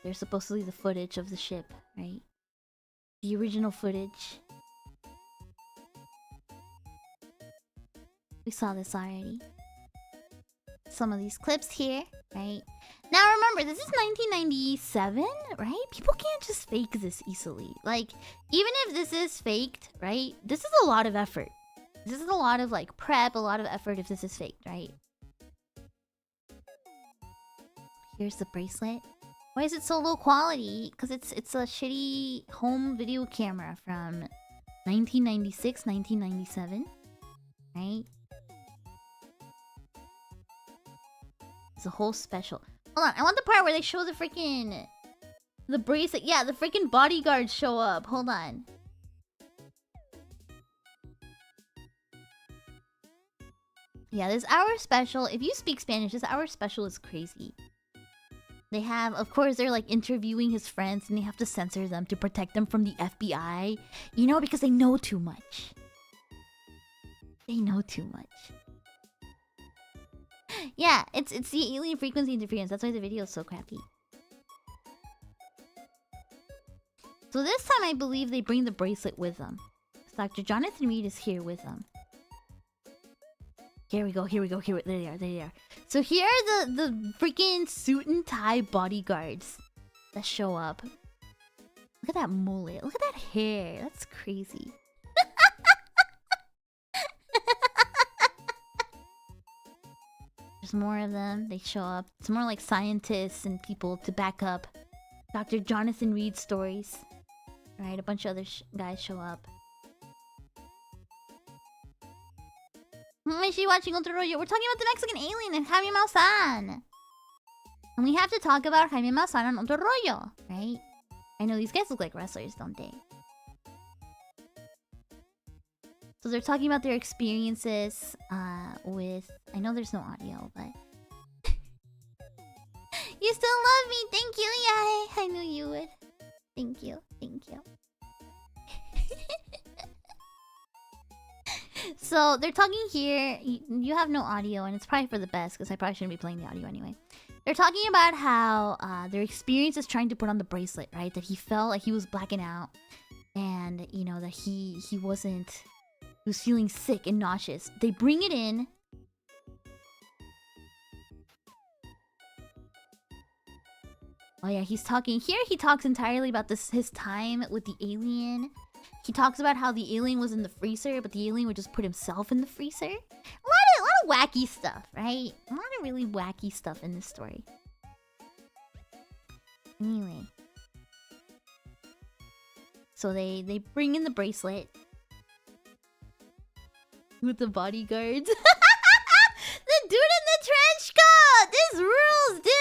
There's supposedly the footage of the ship, right? The original footage. We saw this already. Some of these clips here, right? Now remember, this is 1997, right? People can't just fake this easily. Like, even if this is faked, right? This is a lot of effort. This is a lot of like prep, a lot of effort if this is faked, right? Here's the bracelet. Why is it so low quality? Because it's a shitty home video camera from 1996, 1997, right? It's a whole special. Hold on, I want the part where they show the bracelet. Yeah, the freaking bodyguards show up. Hold on. Yeah, this hour special. If you speak Spanish, this hour special is crazy. They have, of course, they're like interviewing his friends and they have to censor them to protect them from the FBI. You know, because they know too much. They know too much. Yeah, it's the alien frequency interference. That's why the video is so crappy. So this time I believe they bring the bracelet with them. Dr. Jonathan Reed is here with them. Here we go. There they are. So here are the freaking suit and tie bodyguards that show up. Look at that mullet. Look at that hair. That's crazy. There's more of them. They show up. It's more like scientists and people to back up Dr. Jonathan Reed's stories. Right, a bunch of other guys show up. Is she watching Otro Rollo? We're talking about the Mexican alien and Jaime Maussan. And we have to talk about Jaime Maussan and Otro Rollo, right? I know these guys look like wrestlers, don't they? So they're talking about their experiences with... I know there's no audio, but... You still love me! Thank you, Yae! I knew you would. Thank you. So they're talking here. You have no audio, and it's probably for the best because I probably shouldn't be playing the audio anyway. They're talking about how their experience is trying to put on the bracelet, right? That he felt like he was blacking out, and you know that he wasn't. He was feeling sick and nauseous. They bring it in. Oh yeah, he's talking here. He talks entirely about his time with the alien. He talks about how the alien was in the freezer, but the alien would just put himself in the freezer. A lot of wacky stuff, right? A lot of really wacky stuff in this story. Anyway. So they bring in the bracelet. With the bodyguards. The dude in the trench coat! This rules, dude!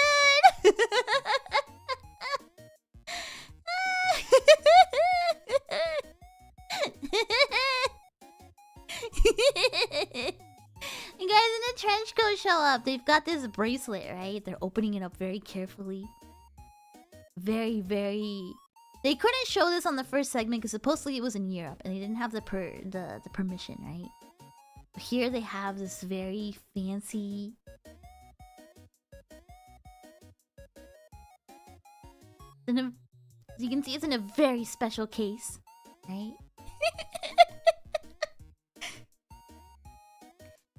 And guys in the trench coat show up. They've got this bracelet, right? They're opening it up very carefully. Very, very... They couldn't show this on the first segment because supposedly it was in Europe and they didn't have the permission, right? Here they have this very fancy... As you can see, it's in a very special case, right?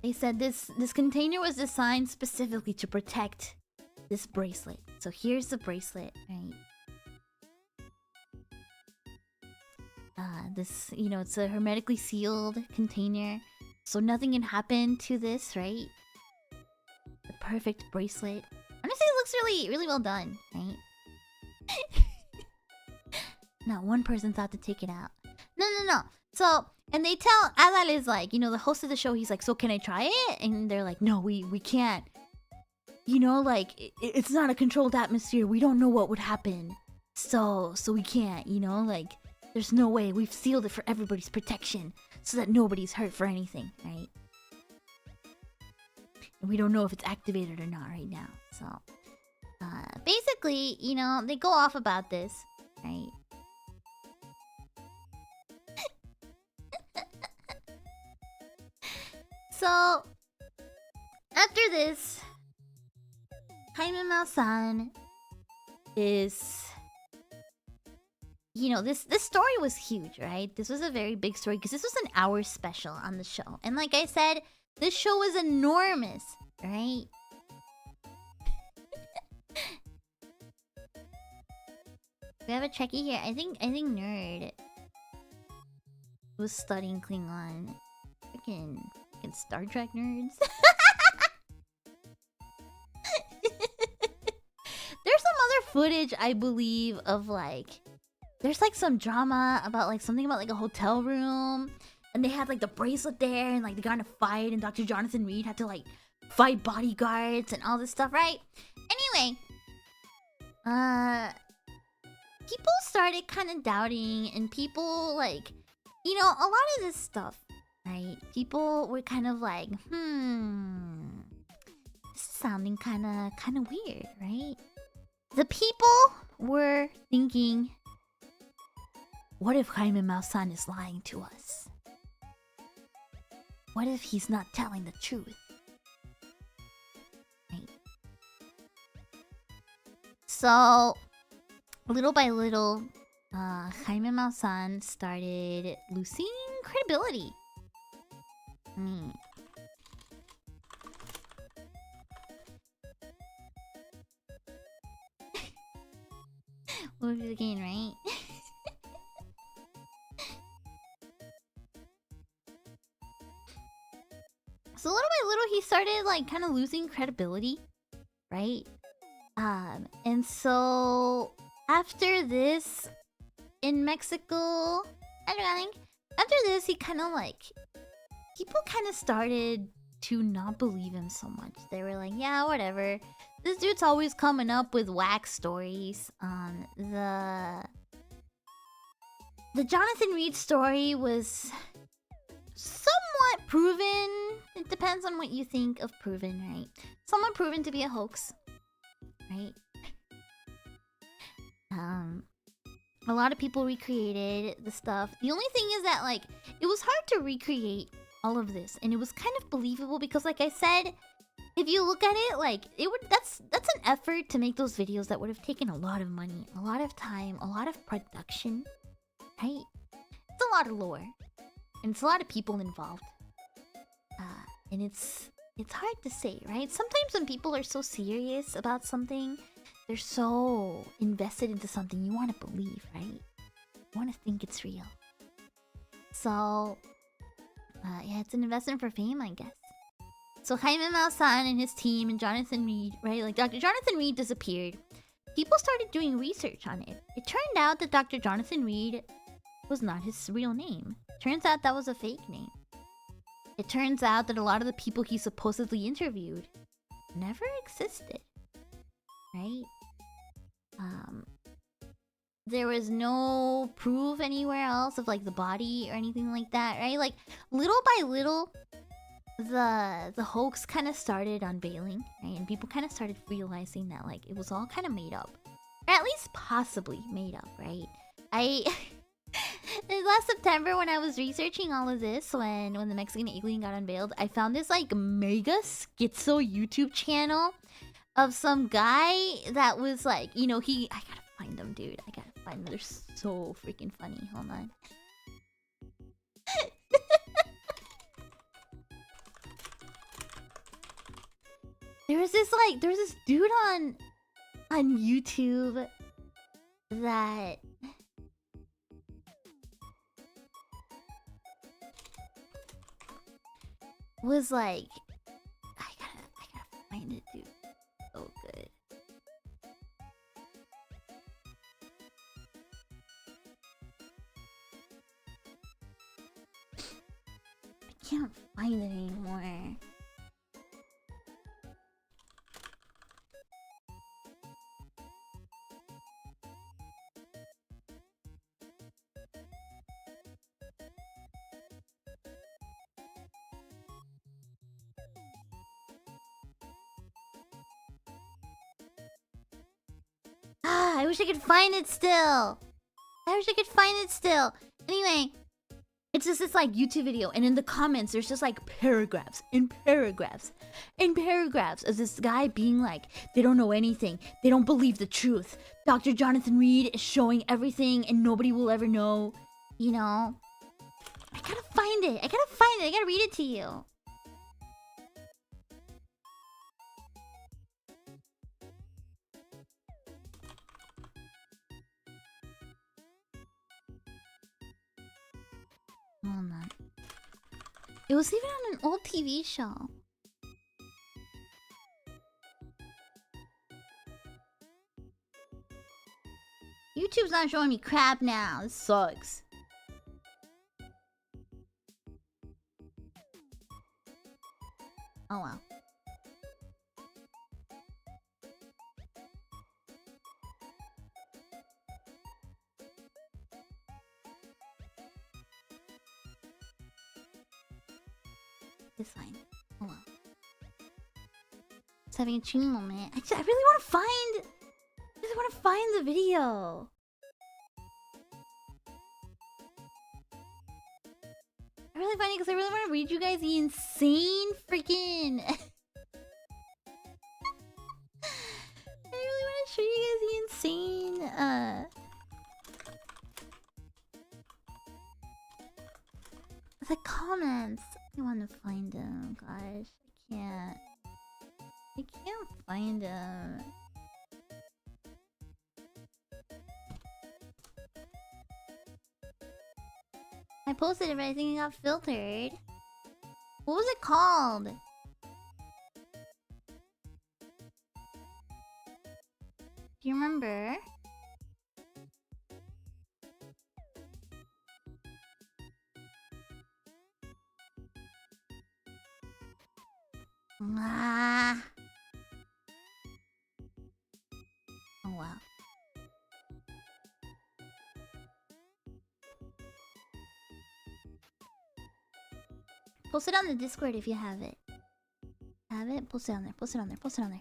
They said this container was designed specifically to protect this bracelet. So here's the bracelet, right? This, you know, it's a hermetically sealed container, so nothing can happen to this, right? The perfect bracelet. Honestly, it looks really, really well done, right? Not one person thought to take it out. No. So, and they tell Adal is like, you know, the host of the show, he's like, so can I try it? And they're like, no, we can't. You know, like, it's not a controlled atmosphere. We don't know what would happen. So we can't, you know, like, there's no way. We've sealed it for everybody's protection so that nobody's hurt for anything, right? And we don't know if it's activated or not right now. So, basically, you know, they go off about this, right? So, after this, Ironmouse is... You know, this story was huge, right? This was a very big story because this was an hour special on the show. And like I said, this show was enormous, right? We have a Trekkie here. I think Nerd was studying Klingon. Freaking Star Trek nerds. There's some other footage, I believe, of like... There's like some drama about like something about like a hotel room, and they had like the bracelet there, and like they got in a fight, and Dr. Jonathan Reed had to like fight bodyguards and all this stuff, right? Anyway, people started kind of doubting, and people like, you know, a lot of this stuff, right? People were kind of like, this is sounding kind of weird, right? The people were thinking, what if Ironmouse is lying to us? What if he's not telling the truth? Right. So, little by little, Ironmouse started losing credibility. What was the game, right? So little by little, he started like kind of losing credibility, right? And so after this, in Mexico, after this, he kind of like, people kind of started to not believe him so much. They were like, yeah, whatever. This dude's always coming up with whack stories. The Jonathan Reed story was somewhat proven. It depends on what you think of proven, right? Somewhat proven to be a hoax, right? A lot of people recreated the stuff. The only thing is that, like, it was hard to recreate all of this, and it was kind of believable because, like I said, if you look at it, like, it would that's an effort to make those videos that would have taken a lot of money, a lot of time, a lot of production, right? It's a lot of lore, and it's a lot of people involved. And it's hard to say, right? Sometimes when people are so serious about something, they're so invested into something, you want to believe, right? You want to think it's real. So, yeah, it's an investment for fame, I guess. So Ironmouse and his team and Jonathan Reed, right? Like, Dr. Jonathan Reed disappeared. People started doing research on it. It turned out that Dr. Jonathan Reed was not his real name. Turns out that was a fake name. It turns out that a lot of the people he supposedly interviewed never existed, right? There was no proof anywhere else of like the body or anything like that, right? Like, little by little, the hoax kind of started unveiling, right? And people kind of started realizing that like it was all kind of made up, or at least possibly made up, right? Last September, when I was researching all of this, when the Mexican alien got unveiled, I found this like mega schizo YouTube channel of some guy that was like, you know, I gotta find them, dude. I gotta find them. They're so freaking funny. Hold on. There was this dude on YouTube that was like, I gotta find it, dude. So good. I can't find it anymore. I wish I could find it still. Anyway, it's just this like YouTube video, and in the comments there's just like paragraphs of this guy being like, they don't know anything, they don't believe the truth. Dr. Jonathan Reed is showing everything and nobody will ever know, you know. I gotta find it. I gotta read it to you. Hold on. It was even on an old TV show. YouTube's not showing me crap now. This sucks. Oh well. It's fine. Oh well. It's having a cheating moment. I really want to find the video. I really find it because I really want to read you guys the insane freaking. I really want to show you guys the insane the comments. I want to find them, gosh. I can't find them. I posted it, but I think it got filtered. What was it called? Do you remember? Ah. Oh wow. Post it on the Discord if you have it. Have it? Post it on there. Post it on there. Post it on there.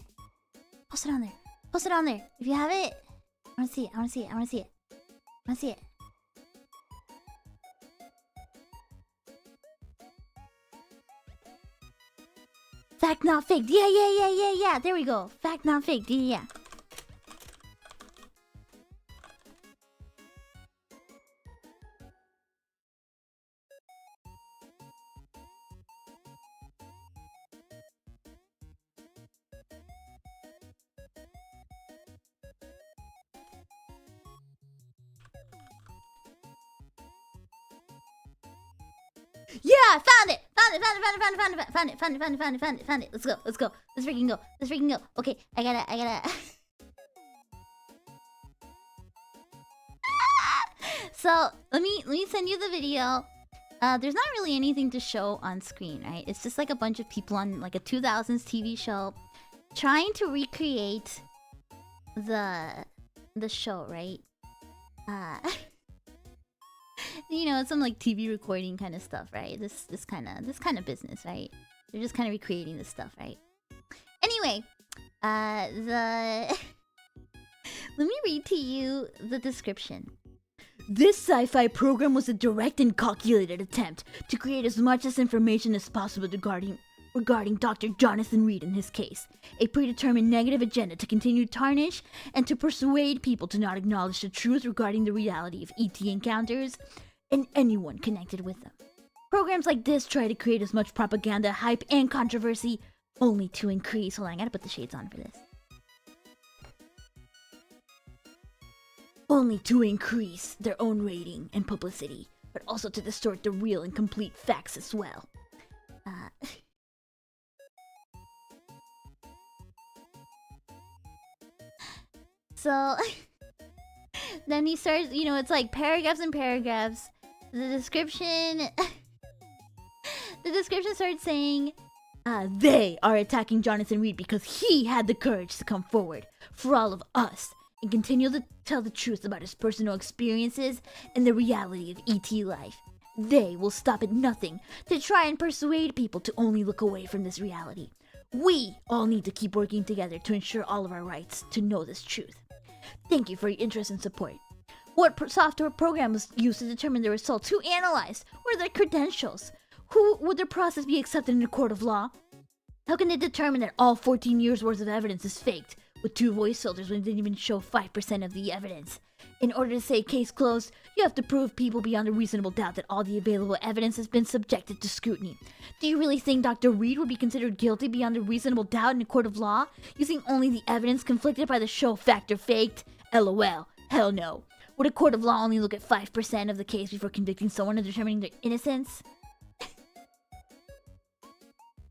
Post it on there. Post it on there. If you have it, I wanna see it. I wanna see it. I wanna see it. I wanna see it. Fact not fake. Yeah. There we go. Fact not fake. Yeah. Yeah, found it. Found it. Let's go. Let's freaking go. Okay, I gotta. So let me send you the video. There's not really anything to show on screen, right? It's just like a bunch of people on like a 2000s TV show trying to recreate the show, right? You know, it's some like TV recording kind of stuff, right? This kind of business, right? They're just kind of recreating this stuff, right? Anyway, let me read to you the description. This sci-fi program was a direct and calculated attempt to create as much information as possible regarding Dr. Jonathan Reed in his case. A predetermined negative agenda to continue to tarnish and to persuade people to not acknowledge the truth regarding the reality of ET encounters and anyone connected with them. Programs like this try to create as much propaganda, hype, and controversy, only to increase... Hold on, I gotta put the shades on for this. Only to increase their own rating and publicity, but also to distort the real and complete facts as well. So, then he starts, it's like paragraphs and paragraphs. The description... the description starts saying, they are attacking Jonathan Reed because he had the courage to come forward for all of us and continue to tell the truth about his personal experiences and the reality of ET life. They will stop at nothing to try and persuade people to only look away from this reality. We all need to keep working together to ensure all of our rights to know this truth. Thank you for your interest and support. What software program was used to determine the results? Who analyzed? What are their credentials? Who would their process be accepted in a court of law? How can they determine that all 14 years worth of evidence is faked with 2 voice filters when it didn't even show 5% of the evidence? In order to say case closed, you have to prove people beyond a reasonable doubt that all the available evidence has been subjected to scrutiny. Do you really think Dr. Reed would be considered guilty beyond a reasonable doubt in a court of law, using only the evidence conflicted by the show factor faked? LOL. Hell no. Would a court of law only look at 5% of the case before convicting someone and determining their innocence?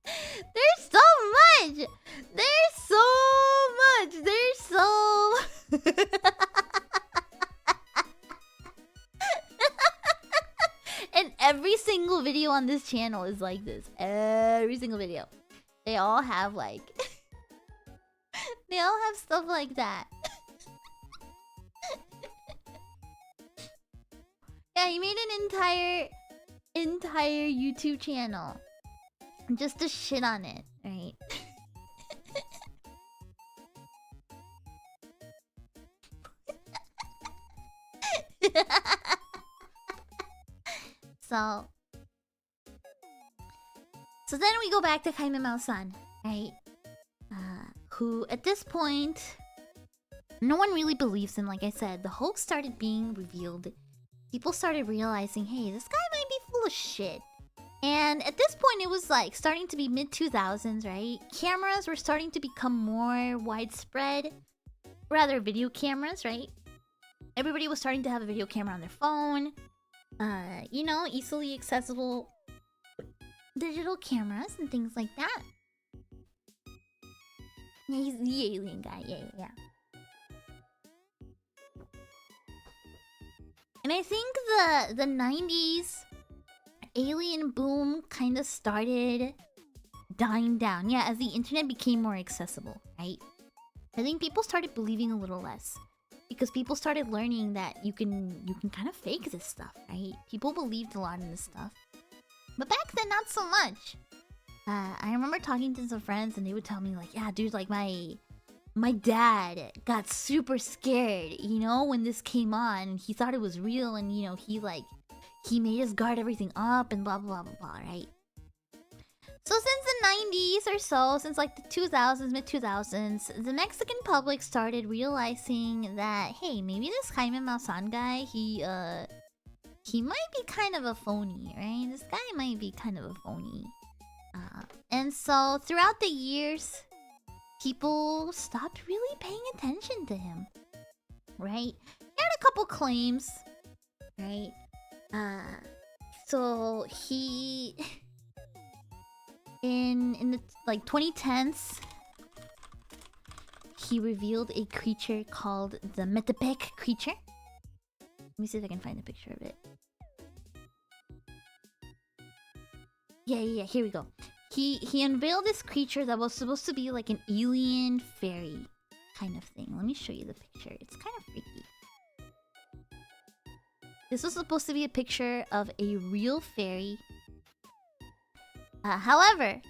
There's so much! There's so much! There's so... And every single video on this channel is like this. Every single video. They all have like... they all have stuff like that. Yeah, he made an entire YouTube channel just to shit on it, right? So then we go back to Kaimimao-san, right? Who at this point, no one really believes him. Like I said, the hoax started being revealed. People started realizing, hey, this guy might be full of shit. And at this point, it was like starting to be mid-2000s, right? Cameras were starting to become more widespread. Rather, video cameras, right? Everybody was starting to have a video camera on their phone. Easily accessible digital cameras and things like that. Yeah, he's the alien guy. Yeah. And I think the 90s alien boom kind of started dying down. Yeah, as the internet became more accessible, right? I think people started believing a little less. Because people started learning that you can kind of fake this stuff, right? People believed a lot in this stuff. But back then, not so much. I remember talking to some friends and they would tell me like, yeah, dude, like my dad got super scared, when this came on. He thought it was real and, he made us guard everything up and blah, blah, blah, blah, right? So since the 90s or so, since like the 2000s, mid-2000s, the Mexican public started realizing that, hey, maybe this Kaimimao-san guy, he might be kind of a phony, right? This guy might be kind of a phony. And so throughout the years, people stopped really paying attention to him, right? He had a couple claims, right? So he... In the 2010s, he revealed a creature called the Metapec creature. Let me see if I can find a picture of it. Yeah, here we go. He unveiled this creature that was supposed to be like an alien fairy kind of thing. Let me show you the picture. It's kind of freaky. This was supposed to be a picture of a real fairy. However,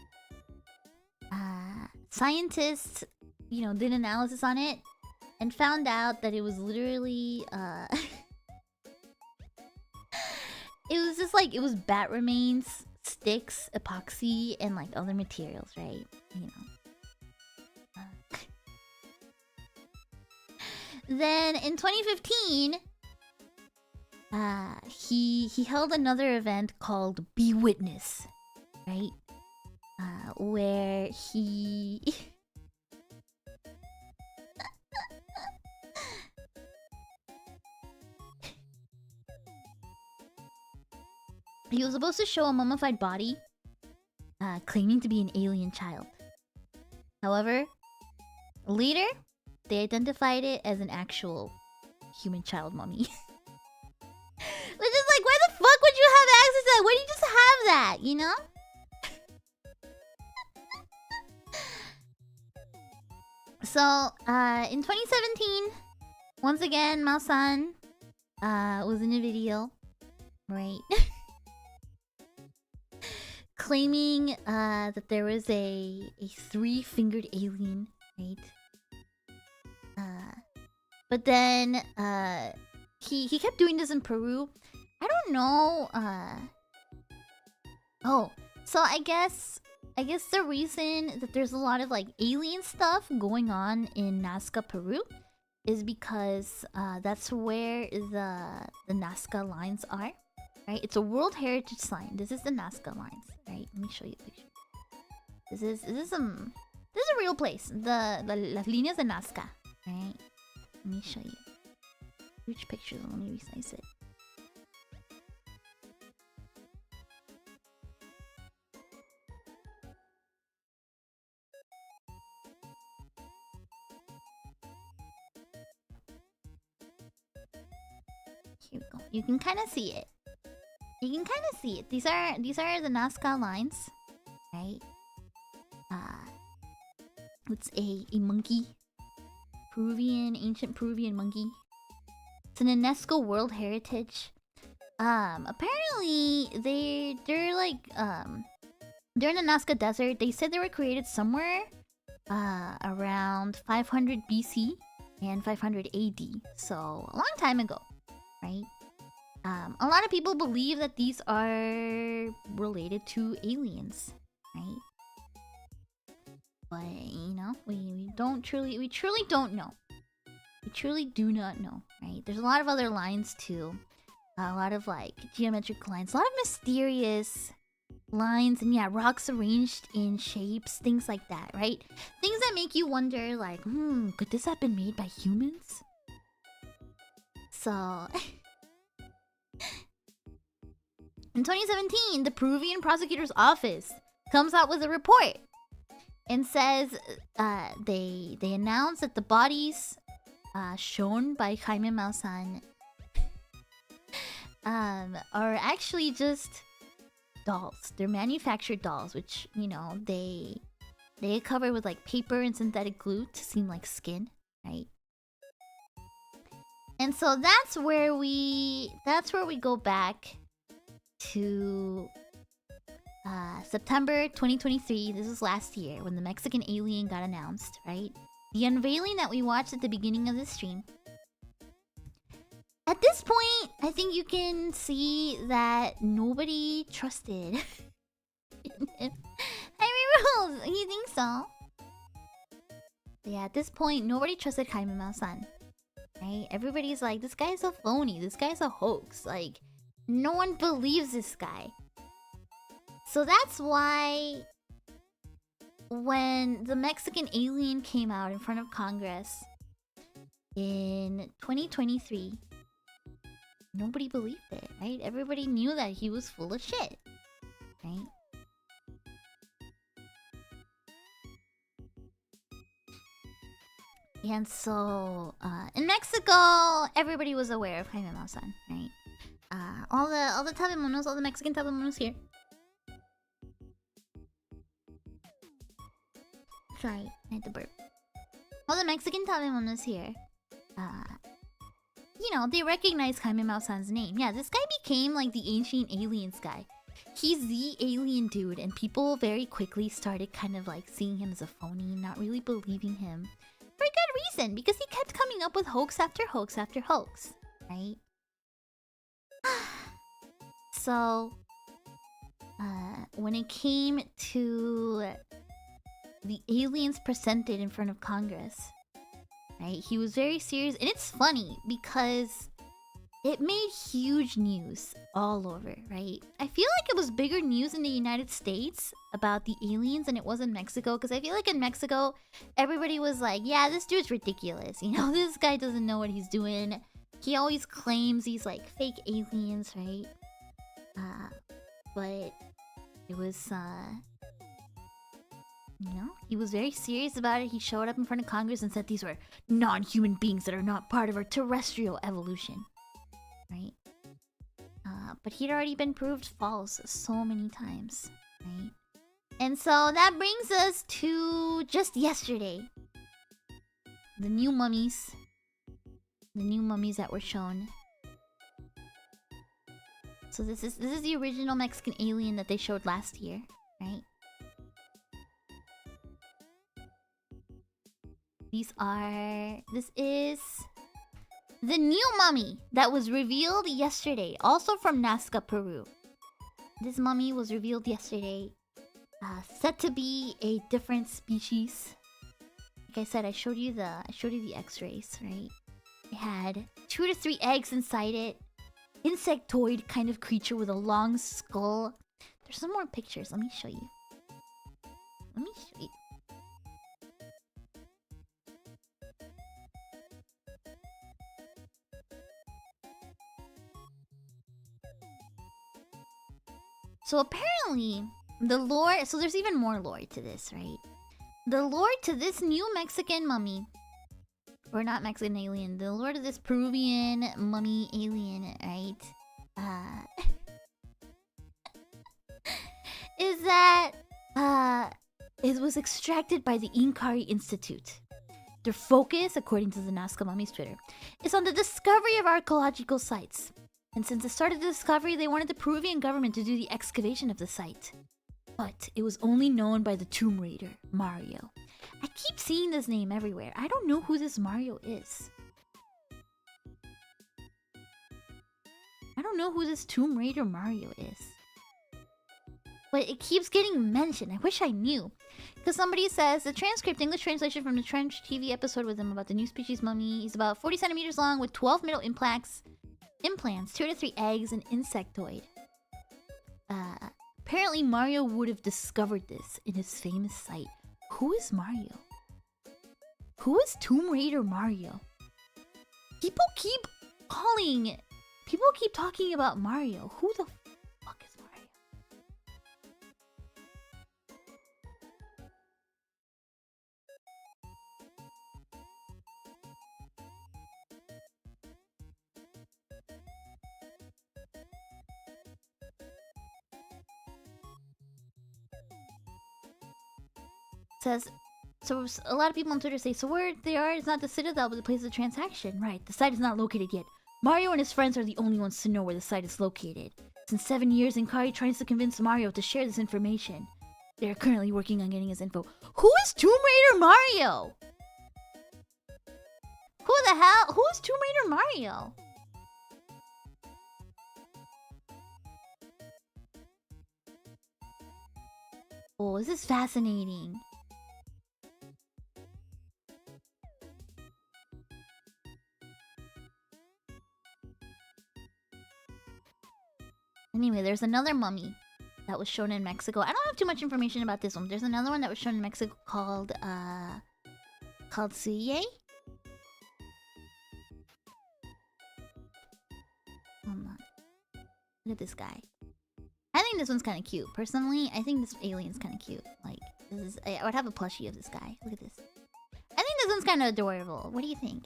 scientists, did analysis on it and found out that it was literally, it was just like it was bat remains, sticks, epoxy, and like other materials, right? You know. Then in 2015, he held another event called Be Witness, right? Where he he was supposed to show a mummified body, claiming to be an alien child. However, later they identified it as an actual human child mummy. Which is like, why the fuck would you have access to that? Why don't you just have that, you know? So, in 2017, once again, Mao-san was in a video, right? Claiming that there was a three-fingered alien, right? But then he kept doing this in Peru. I don't know. Oh, so I guess the reason that there's a lot of like alien stuff going on in Nazca, Peru, is because that's where the Nazca lines are, right? It's a World Heritage Line. This is the Nazca lines, right? Let me show you a picture. This is a real place. The las líneas de Nazca, right? Let me show you. Which picture? Let me resize it. Here we go. You can kind of see it. You can kind of see it. These are the Nazca lines, right? It's a monkey. Ancient Peruvian monkey. It's an UNESCO World Heritage. Apparently they're like they're in the Nazca Desert. They said they were created somewhere around 500 BC and 500 AD. So a long time ago, right? A lot of people believe that these are related to aliens, right? But you know, we truly don't know. We truly do not know, right? There's a lot of other lines too. A lot of like geometric lines, a lot of mysterious lines, and yeah, rocks arranged in shapes, things like that, right? Things that make you wonder, like, could this have been made by humans? So in 2017, the Peruvian prosecutor's office comes out with a report and says they announced that the bodies shown by Jaime Maussan are actually just dolls. They're manufactured dolls, which, you know, they cover with like paper and synthetic glue to seem like skin, right? And so that's where we go back to September 2023. This was last year when the Mexican alien got announced, right? The unveiling that we watched at the beginning of the stream. At this point, I think you can see that nobody trusted. Jaime Rules, you think so? Yeah, at this point, nobody trusted Jaime Maussan. Right? Everybody's like, this guy's a phony. This guy's a hoax. Like, no one believes this guy. So that's why when the Mexican alien came out in front of Congress in 2023, nobody believed it, right? Everybody knew that he was full of shit, right? And so, in Mexico, everybody was aware of Jaime Maussan, right? All the tabemonos, all the Mexican tabemonos here. Sorry, I had to burp. All the Mexican tabemonos here, you know, they recognize Jaime Maussan's name. Yeah, this guy became like the ancient aliens guy. He's the alien dude, and people very quickly started kind of like seeing him as a phony, not really believing him. For a good reason, because he kept coming up with hoax after hoax after hoax, right? So, when it came to the aliens presented in front of Congress, right? He was very serious, and it's funny because it made huge news all over, right? I feel like it was bigger news in the United States about the aliens than it was in Mexico, because I feel like in Mexico, everybody was like, yeah, this dude's ridiculous. You know, this guy doesn't know what he's doing. He always claims these, like, fake aliens, right? But it was, you know, he was very serious about it. He showed up in front of Congress and said these were non-human beings that are not part of our terrestrial evolution. Right? But he'd already been proved false so many times, right? And so that brings us to just yesterday. The new mummies. The new mummies that were shown. So this is the original Mexican alien that they showed last year, right? This is the new mummy that was revealed yesterday, also from Nazca, Peru. This mummy was revealed yesterday, said to be a different species. Like I said, I showed you the X-rays, right? It had 2 to 3 eggs inside it. Insectoid kind of creature with a long skull. There's some more pictures. Let me show you. So apparently, the lore... So there's even more lore to this, right? The lore to this new Mexican mummy... Or not Mexican alien. The lore to this Peruvian mummy alien, right? Is that... It was extracted by the Inkari Institute. Their focus, according to the Nazca Mummy's Twitter, is on the discovery of archaeological sites. And since the start of the discovery, they wanted the Peruvian government to do the excavation of the site. But it was only known by the Tomb Raider, Mario. I keep seeing this name everywhere. I don't know who this Mario is. I don't know who this Tomb Raider Mario is. But it keeps getting mentioned. I wish I knew. Because somebody says, the transcript, English translation from the Trench TV episode with him about the new species mummy. He's about 40 centimeters long with 12 middle implants, 2 to 3 eggs, and insectoid. Apparently Mario would have discovered this in his famous site. Who is Mario? Who is Tomb Raider Mario? People keep talking about Mario. Who the fuck is Mario? Says, so a lot of people on Twitter say, so where they are is not the Citadel, but the place of the transaction. Right, the site is not located yet. Mario and his friends are the only ones to know where the site is located. Since 7 years, Inkari tries to convince Mario to share this information. They are currently working on getting his info. Who is Tomb Raider Mario? Who the hell? Who is Tomb Raider Mario? Oh, this is fascinating. Anyway, there's another mummy that was shown in Mexico. I don't have too much information about this one. There's another one that was shown in Mexico called Suye. Hold on. Look at this guy. I think this one's kind of cute. Personally, I think this alien's kind of cute. Like, this is... I would have a plushie of this guy. Look at this. I think this one's kind of adorable. What do you think?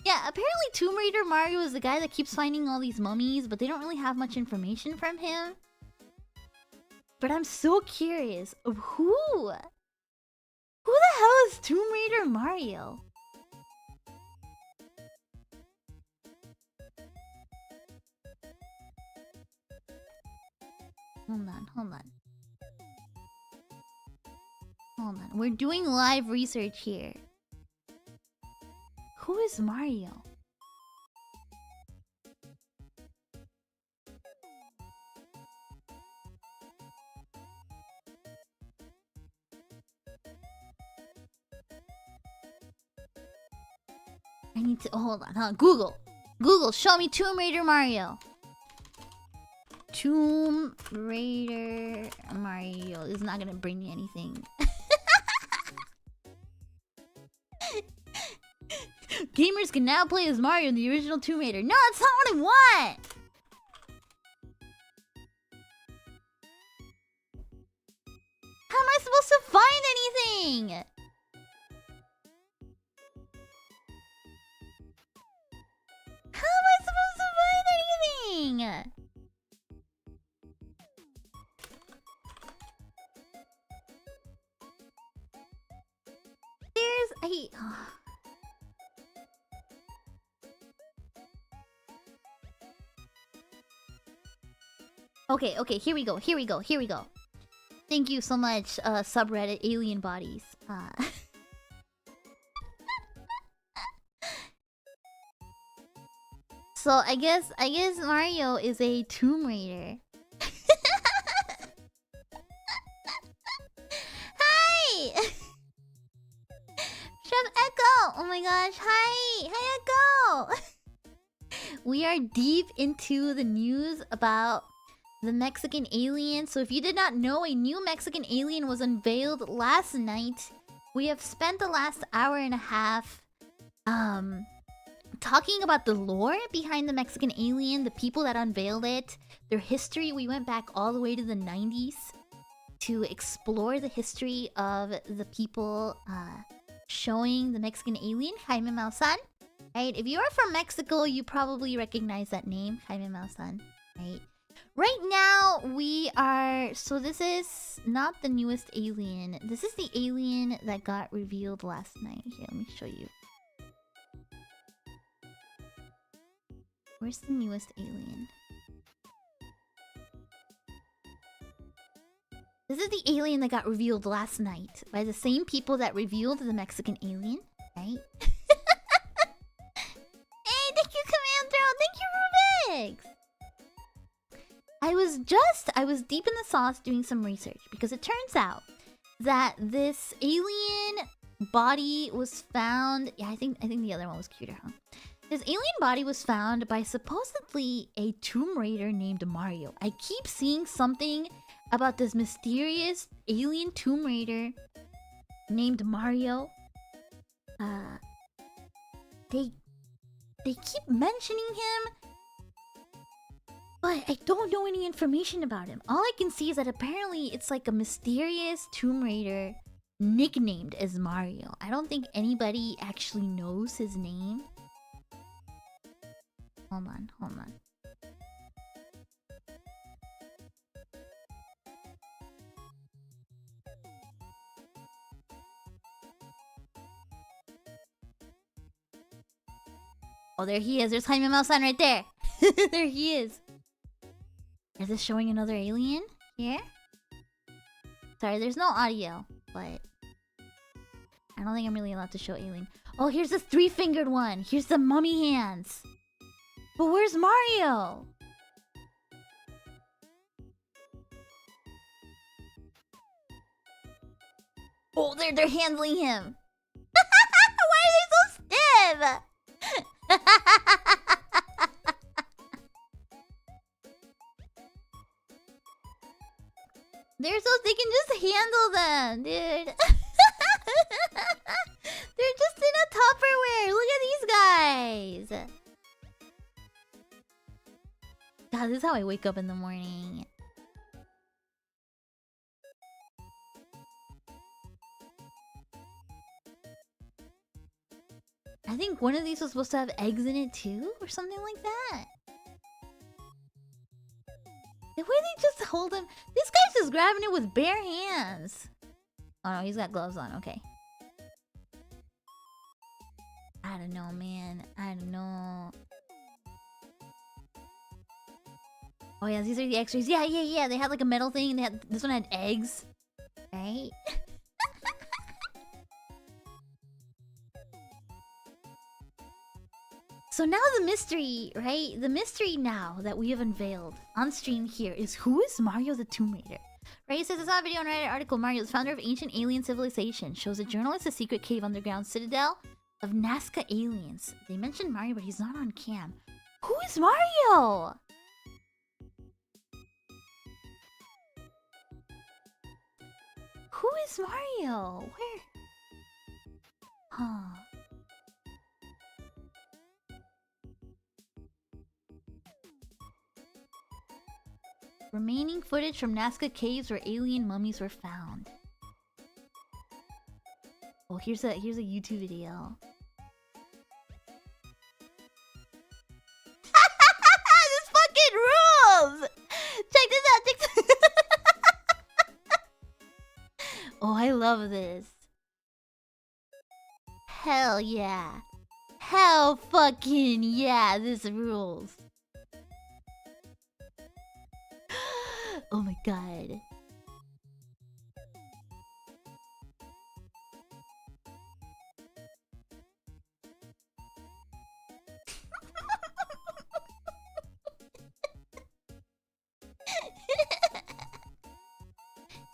Yeah, apparently Tomb Raider Mario is the guy that keeps finding all these mummies, but they don't really have much information from him. But I'm so curious of who? Who the hell is Tomb Raider Mario? Hold on. We're doing live research here. Who is Mario? I need to... Oh, hold on, huh? Google. Google, show me Tomb Raider Mario. Tomb Raider Mario. This is not gonna bring me anything. Gamers can now play as Mario in the original Tomb Raider. No, that's not what I want! How am I supposed to find anything? How am I supposed to find anything? Okay, here we go. Thank you so much, subreddit alien bodies. So I guess Mario is a Tomb Raider. Hi! Chef Echo! Oh my gosh, hi! Hi Echo! We are deep into the news about the Mexican alien. So if you did not know, a new Mexican alien was unveiled last night. We have spent the last hour and a half talking about the lore behind the Mexican alien, the people that unveiled it, their history. We went back all the way to the 90s to explore the history of the people showing the Mexican alien, Jaime Maussan. Right? If you are from Mexico, you probably recognize that name, Jaime Maussan. Right? Right now, we are... So this is not the newest alien. This is the alien that got revealed last night. Here, let me show you. Where's the newest alien? This is the alien that got revealed last night by the same people that revealed the Mexican alien, right? Hey, thank you, Commando! Thank you, Rubix! I was deep in the sauce doing some research because it turns out that this alien body was found... Yeah, I think the other one was cuter, huh? This alien body was found by supposedly a Tomb Raider named Mario. I keep seeing something about this mysterious alien Tomb Raider named Mario. They keep mentioning him, but I don't know any information about him. All I can see is that apparently it's like a mysterious Tomb Raider nicknamed as Mario. I don't think anybody actually knows his name. Hold on. Oh, there he is. There's Jaime Maussan right there. There he is. Is this showing another alien here? Sorry, there's no audio, but I don't think I'm really allowed to show alien. Oh, here's the three-fingered one. Here's the mummy hands. But where's Mario? Oh, they're handling him. Why are they so stiff? They can just handle them, dude. They're just in a Tupperware. Look at these guys. God, this is how I wake up in the morning. I think one of these was supposed to have eggs in it too, or something like that. The way they just hold him... This guy's just grabbing it with bare hands. Oh no, he's got gloves on, okay. I don't know, man. I don't know. Oh yeah, these are the x-rays. Yeah. They had like a metal thing and this one had eggs. Right? So now the mystery, right? The mystery now that we have unveiled on stream here is who is Mario the Tomb Raider? Right? It says, I saw a video on Reddit article. Mario, the founder of ancient alien civilization, shows a journalist a secret cave underground citadel of Nazca aliens. They mentioned Mario, but he's not on cam. Who is Mario? Who is Mario? Where? Huh. Remaining footage from Nazca caves where alien mummies were found. Oh, here's a YouTube video. This fucking rules! Check this out, check this. Oh, I love this. Hell yeah. Hell fucking yeah, this rules. Oh my god.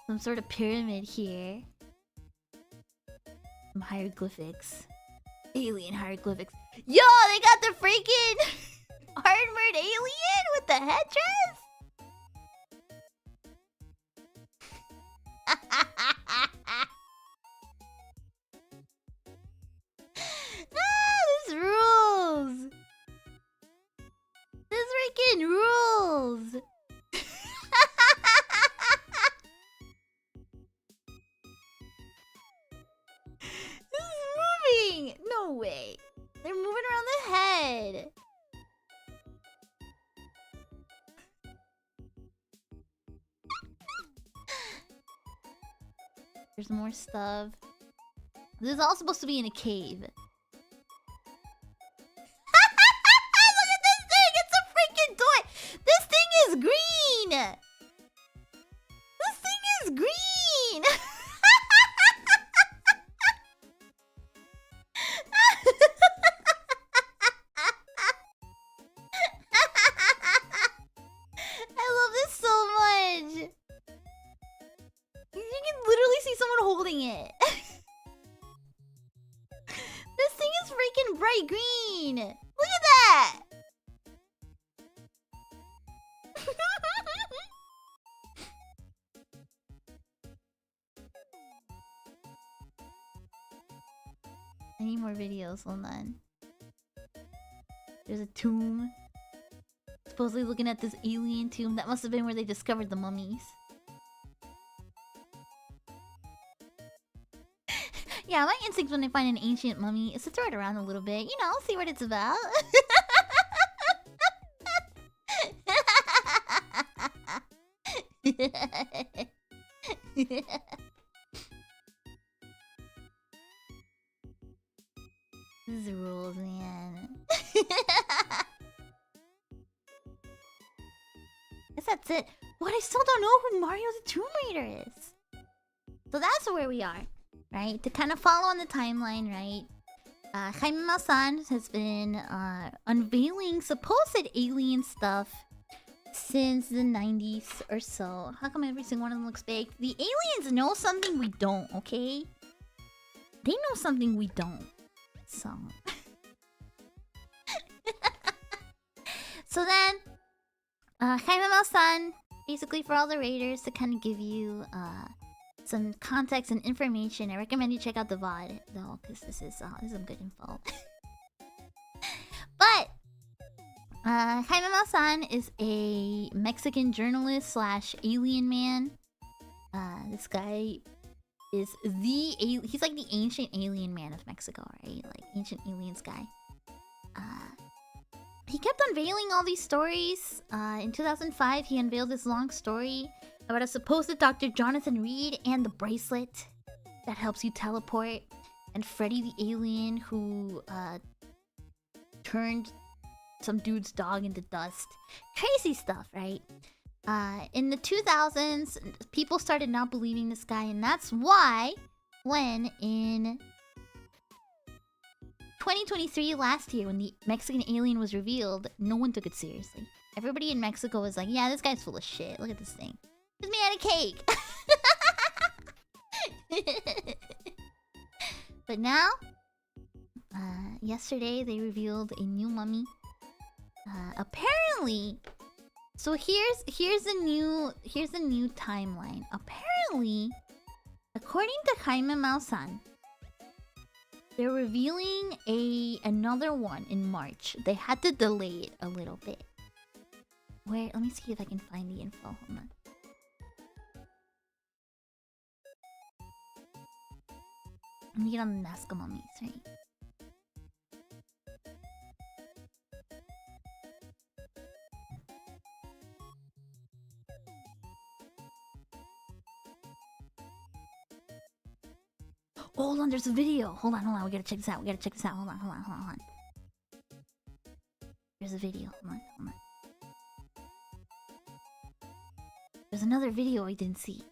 Some sort of pyramid here. Some hieroglyphics. Alien hieroglyphics. Yo, they got the freaking armored alien with the headdress? This rules! This freaking rules! This is moving! No way! They're moving around the head! There's more stuff. This is all supposed to be in a cave. Look at this thing! It's a freaking toy! This thing is green! This thing is green! I love this so much! You can literally see someone holding it. This thing is freaking bright green! Look at that! I need more videos, hold on. There's a tomb. Supposedly looking at this alien tomb. That must have been where they discovered the mummies. Yeah, my instinct when I find an ancient mummy is to throw it around a little bit. You know, see what it's about. This is rules, man. Guess that's it. What? I still don't know who Mario the Tomb Raider is. So that's where we are, right? To kind of follow on the timeline, right? Jaime-san has been unveiling supposed alien stuff since the 90s or so. How come every single one of them looks big? The aliens know something we don't, okay? They know something we don't. So... So then... Jaime-san, basically for all the raiders, to kind of give you some context and information. I recommend you check out the VOD though, because this is some good info. But Jaime-san is a Mexican journalist slash alien man. This guy is he's like the ancient alien man of Mexico, right? Like ancient aliens guy. He kept unveiling all these stories. In 2005, he unveiled this long story about a supposed Dr. Jonathan Reed and the bracelet that helps you teleport, and Freddy the alien who turned some dude's dog into dust. Crazy stuff, right? In the 2000s, people started not believing this guy, and that's why when in 2023, last year, when the Mexican alien was revealed, no one took it seriously. Everybody in Mexico was like, yeah, this guy's full of shit. Look at this thing. It's made out of cake. But now, Yesterday they revealed a new mummy. Apparently, so here's the new timeline. Apparently, according to Jaime Maussan, they're revealing another one in March. They had to delay it a little bit. Where? Let me see if I can find the info. Hold on. Let me get on the Nazca mummies, right? Oh, hold on, there's a video. Hold on. We gotta check this out. Hold on. There's a video. Hold on. There's another video I didn't see.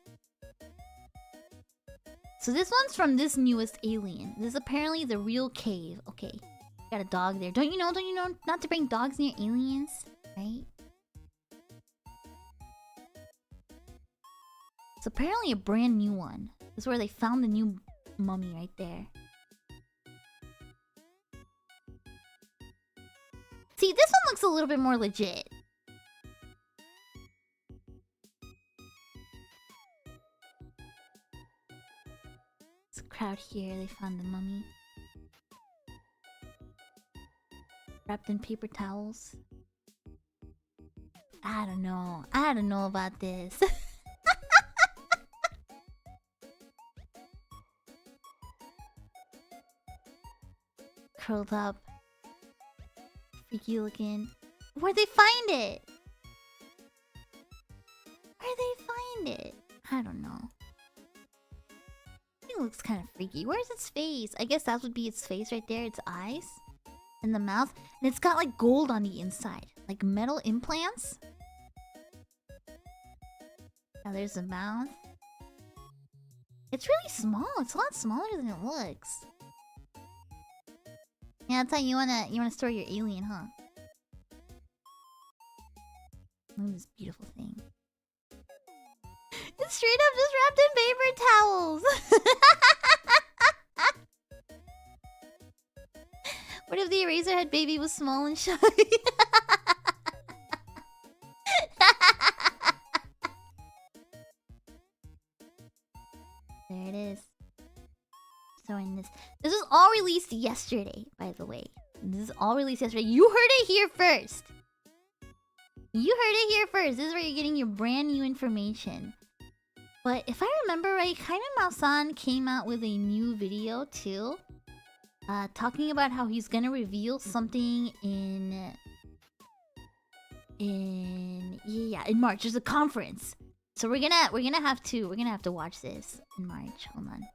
So this one's from this newest alien. This is apparently the real cave. Okay. Got a dog there. Don't you know not to bring dogs near aliens? Right? It's apparently a brand new one. This is where they found the new mummy right there. See, this one looks a little bit more legit. There's a crowd here. They found the mummy. Wrapped in paper towels. I don't know about this. Curled up. Freaky looking. Where'd they find it? I don't know. It looks kind of freaky. Where's its face? I guess that would be its face right there. Its eyes. And the mouth. And it's got like gold on the inside. Like metal implants. Now there's the mouth. It's really small. It's a lot smaller than it looks. Yeah, that's how you wanna store your alien, huh? Look at this beautiful thing. It's straight up just wrapped in paper towels. What if the Eraserhead baby was small and shy? There it is. Throwing this. This was all released yesterday, by the way. This is all released yesterday. You heard it here first. This is where you're getting your brand new information. But if I remember right, Jaime Maussan came out with a new video too. Talking about how he's gonna reveal something in March. There's a conference. So we're gonna have to watch this in March. Hold on.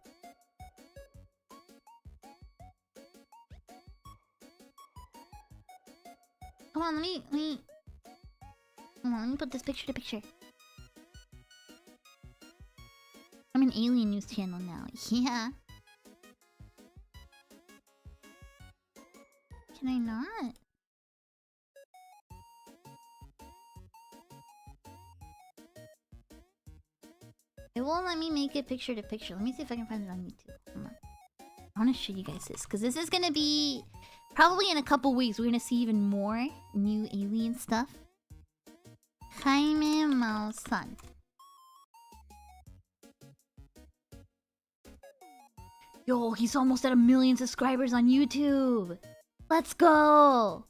Come on, let me put this picture to picture. I'm an alien news channel now. Yeah. Can I not? It won't let me make it picture to picture. Let me see if I can find it on YouTube. Come on. I want to show you guys this because this is gonna be probably in a couple weeks. We're gonna see even more new alien stuff. Jaime Maussan. Yo, he's almost at 1 million subscribers on YouTube. Let's go.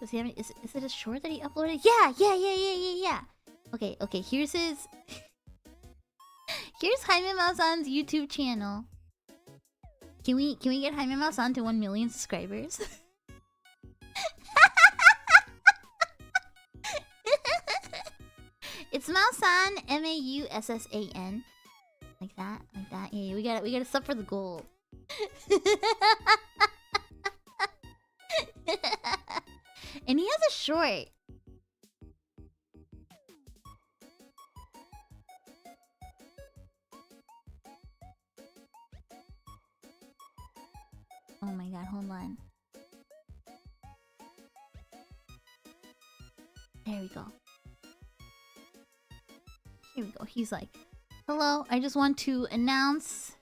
Does he have any, is it a short that he uploaded? Yeah. Okay, here's his here's Jaime Maussan's YouTube channel. Can we get Jaime Maussan to 1 million subscribers? It's Maussan, Maussan. Like that. Yeah, we gotta sub for the gold. And he has a short. Oh my god, hold on. There we go. Here we go. He's like, hello, I just want to announce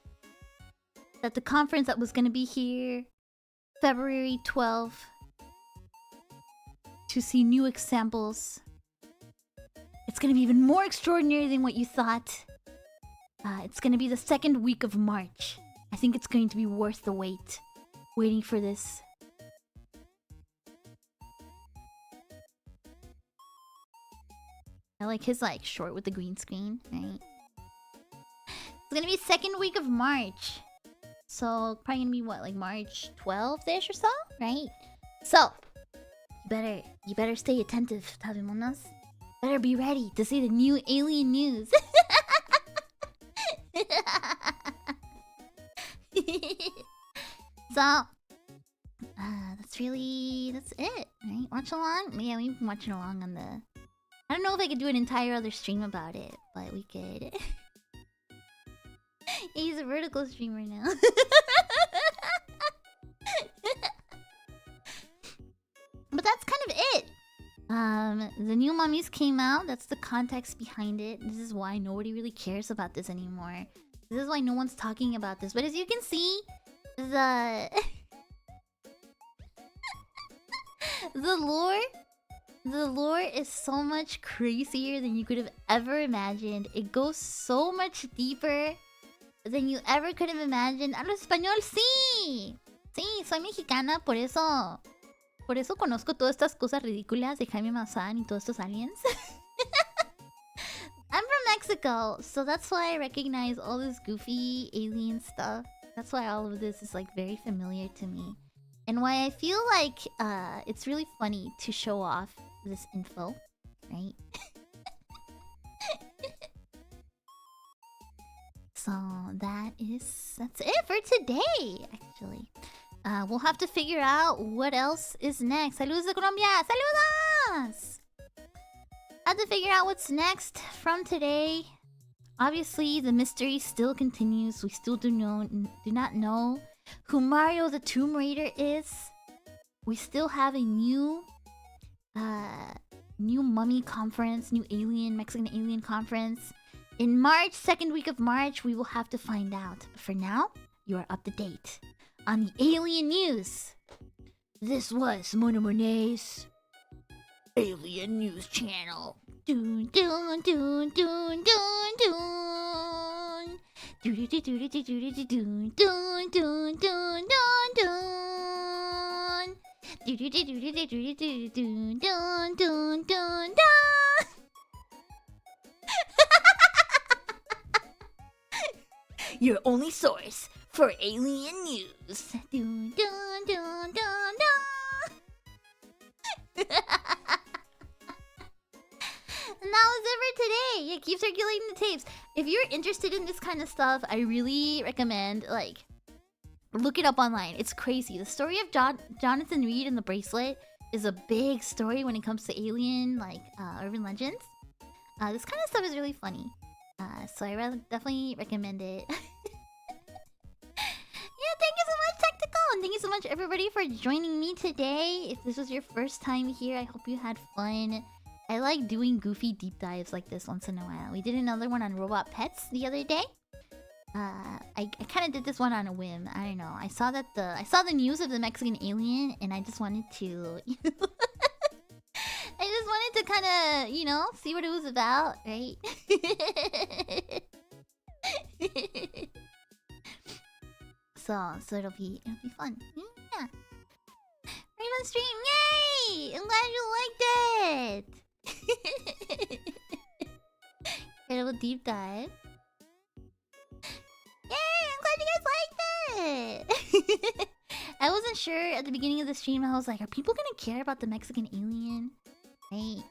that the conference that was gonna be here February 12th to see new examples. It's gonna be even more extraordinary than what you thought. It's gonna be the second week of March. I think it's going to be worth the wait. Waiting for this. I like his like short with the green screen, right? It's gonna be second week of March. So probably gonna be what, like March 12th-ish or so, right? So you better stay attentive, Tabemonas. Better be ready to see the new alien news. So that's it, right? Watch along. Yeah, we've been watching along on the. I don't know if I could do an entire other stream about it, but we could. He's a vertical streamer now. But that's kind of it. The new mummies came out. That's the context behind it. This is why nobody really cares about this anymore. This is why no one's talking about this. But as you can see, the lore is so much crazier than you could have ever imagined. It goes so much deeper than you ever could have imagined. Hablo español, sí. Sí, soy mexicana, por eso conozco todas estas cosas ridículas de Jaime Maussan y todos estos aliens. I'm from Mexico, so that's why I recognize all this goofy alien stuff. That's why all of this is like very familiar to me. And why I feel like it's really funny to show off this info, right? So that's it for today, actually. We'll have to figure out what else is next. Saludos de Colombia! Saludos! Have to figure out what's next from today. Obviously, the mystery still continues. We still do not know who Mario the Tomb Raider is. We still have a new mummy conference, new Mexican alien conference. In March, second week of March, we will have to find out. But for now, you are up to date on the alien news. This was Monet's Alien News Channel. Dun dun dun dun dun dun. Dun dun dun dun dun dun dun dun dun. Dun dun dun dun dun dun. Your only source for alien news. Dun dun dun dun dun. And that was it for today. Yeah, keep circulating the tapes. If you're interested in this kind of stuff, I really recommend, like, look it up online. It's crazy. The story of Jonathan Reed and the bracelet is a big story when it comes to alien, like, urban legends. This kind of stuff is really funny. So I definitely recommend it. Yeah, thank you so much, Tactical! And thank you so much, everybody, for joining me today. If this was your first time here, I hope you had fun. I like doing goofy deep dives like this once in a while. We did another one on robot pets the other day. I kind of did this one on a whim. I don't know. I saw the news of the Mexican alien, and I just wanted to, I just wanted to kind of, see what it was about, right? So it'll be fun. Yeah. Rainbow Stream, yay! I'm glad you liked it. Incredible deep dive. Yay! I'm glad you guys liked it. I wasn't sure at the beginning of the stream. I was like, are people gonna care about the Mexican alien? Right?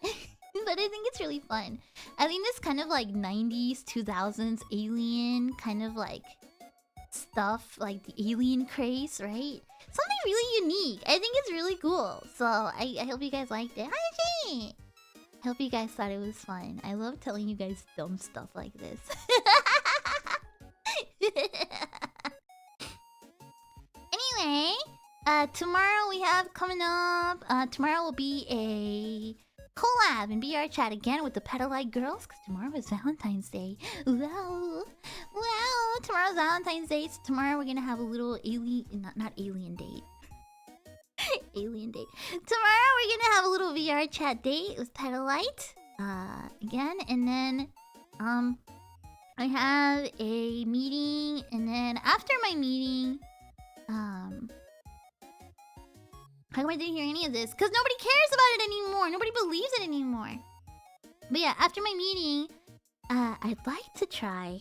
But I think it's really fun. I think this kind of like 90s, 2000s alien kind of like stuff, like the alien craze, right? Something really unique. I think it's really cool. So I hope you guys liked it. Hi, Jay! I hope you guys thought it was fun. I love telling you guys dumb stuff like this. Anyway, tomorrow we have coming up. Tomorrow will be a collab in BR chat again with the Petalite girls, because tomorrow is Valentine's Day. Wow. Wow, tomorrow's Valentine's Day, so tomorrow we're gonna have a little alien... Not alien date. Alien date. Tomorrow we're gonna have a little VR chat date with Petalite. Again, and then... I have a meeting, and then after my meeting... How come I didn't hear any of this? Because nobody cares about it anymore. Nobody believes it anymore. But yeah, after my meeting, I'd like to try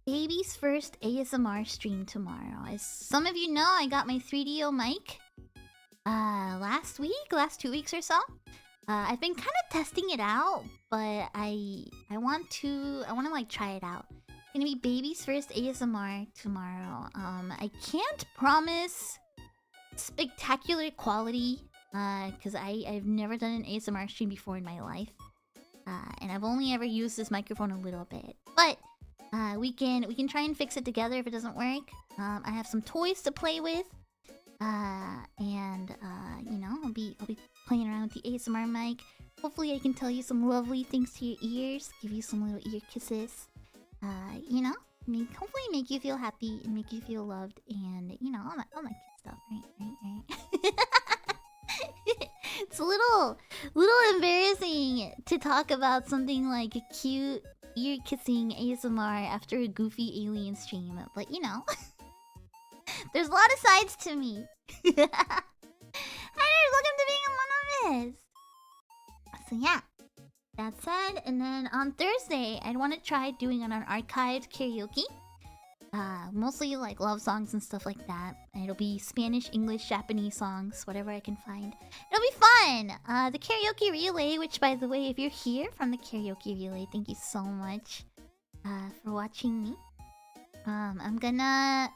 baby's first ASMR stream tomorrow. As some of you know, I got my 3DO mic last 2 weeks or so. I've been kind of testing it out, but I want to like try it out. It's gonna be baby's first ASMR tomorrow. I can't promise spectacular quality, because I've never done an ASMR stream before in my life, and I've only ever used this microphone a little bit. But we can try and fix it together if it doesn't work. I have some toys to play with, and you know, I'll be playing around with the ASMR mic. Hopefully, I can tell you some lovely things to your ears, give you some little ear kisses. You know, hopefully make you feel happy and make you feel loved, and you know, all that good stuff, right? It's a little embarrassing to talk about something like a cute ear kissing ASMR after a goofy alien stream, but you know, there's a lot of sides to me. Hi there, welcome to being Among Us. So yeah. That said, and then on Thursday, I'd want to try doing an archived karaoke. Mostly like love songs and stuff like that. And it'll be Spanish, English, Japanese songs, whatever I can find. It'll be fun! The karaoke relay, which by the way, if you're here from the karaoke relay, thank you so much for watching me. I'm gonna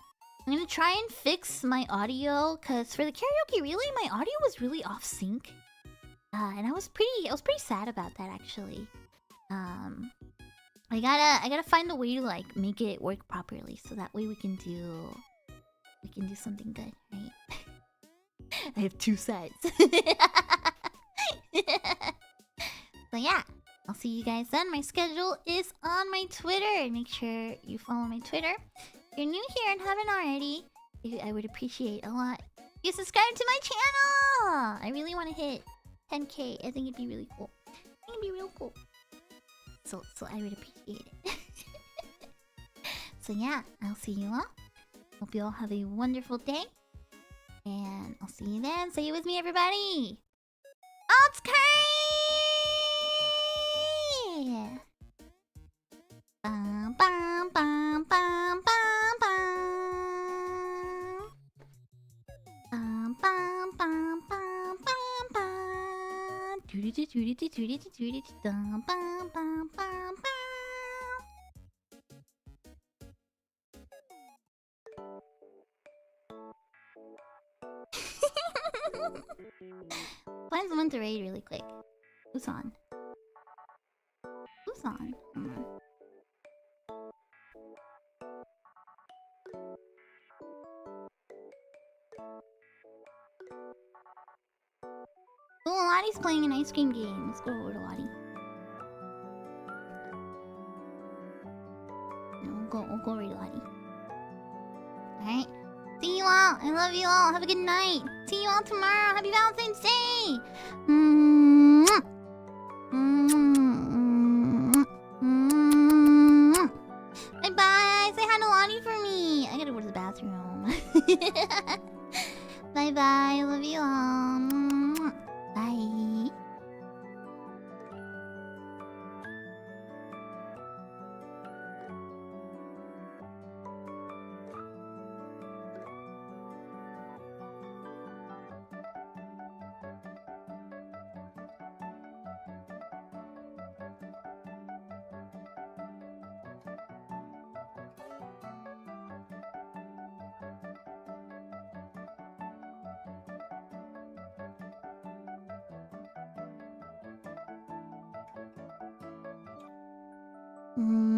try and fix my audio, because for the karaoke relay, my audio was really off sync. And I was pretty sad about that, actually. I gotta find a way to like make it work properly, so that way we can do something good, right? I have two sides. So yeah, I'll see you guys then. My schedule is on my Twitter. Make sure you follow my Twitter. If you're new here and haven't already, I would appreciate a lot if you subscribe to my channel. I really want to hit 10K. I think it'd be really cool. I think it'd be real cool. So I would appreciate it. So yeah, I'll see you all. Hope you all have a wonderful day. And I'll see you then. Say it with me, everybody. It's Kai! Bum, bum, bum, bum, bum, bum. Bum, bum, bum, bum, bum, bum. Dum, bum, bum, bum, bum. Find someone to raid really quick. Who's on? Who's on? Come on. Oh, Lottie's playing an ice cream game. Let's go over to Lottie. No, we'll go raid Lottie. Alright. See you all. I love you all. Have a good night. See you all tomorrow. Happy Valentine's Day. Bye bye. Say hi to Lonnie for me. I gotta go to the bathroom. Bye bye. I love you all. Bye. Mm.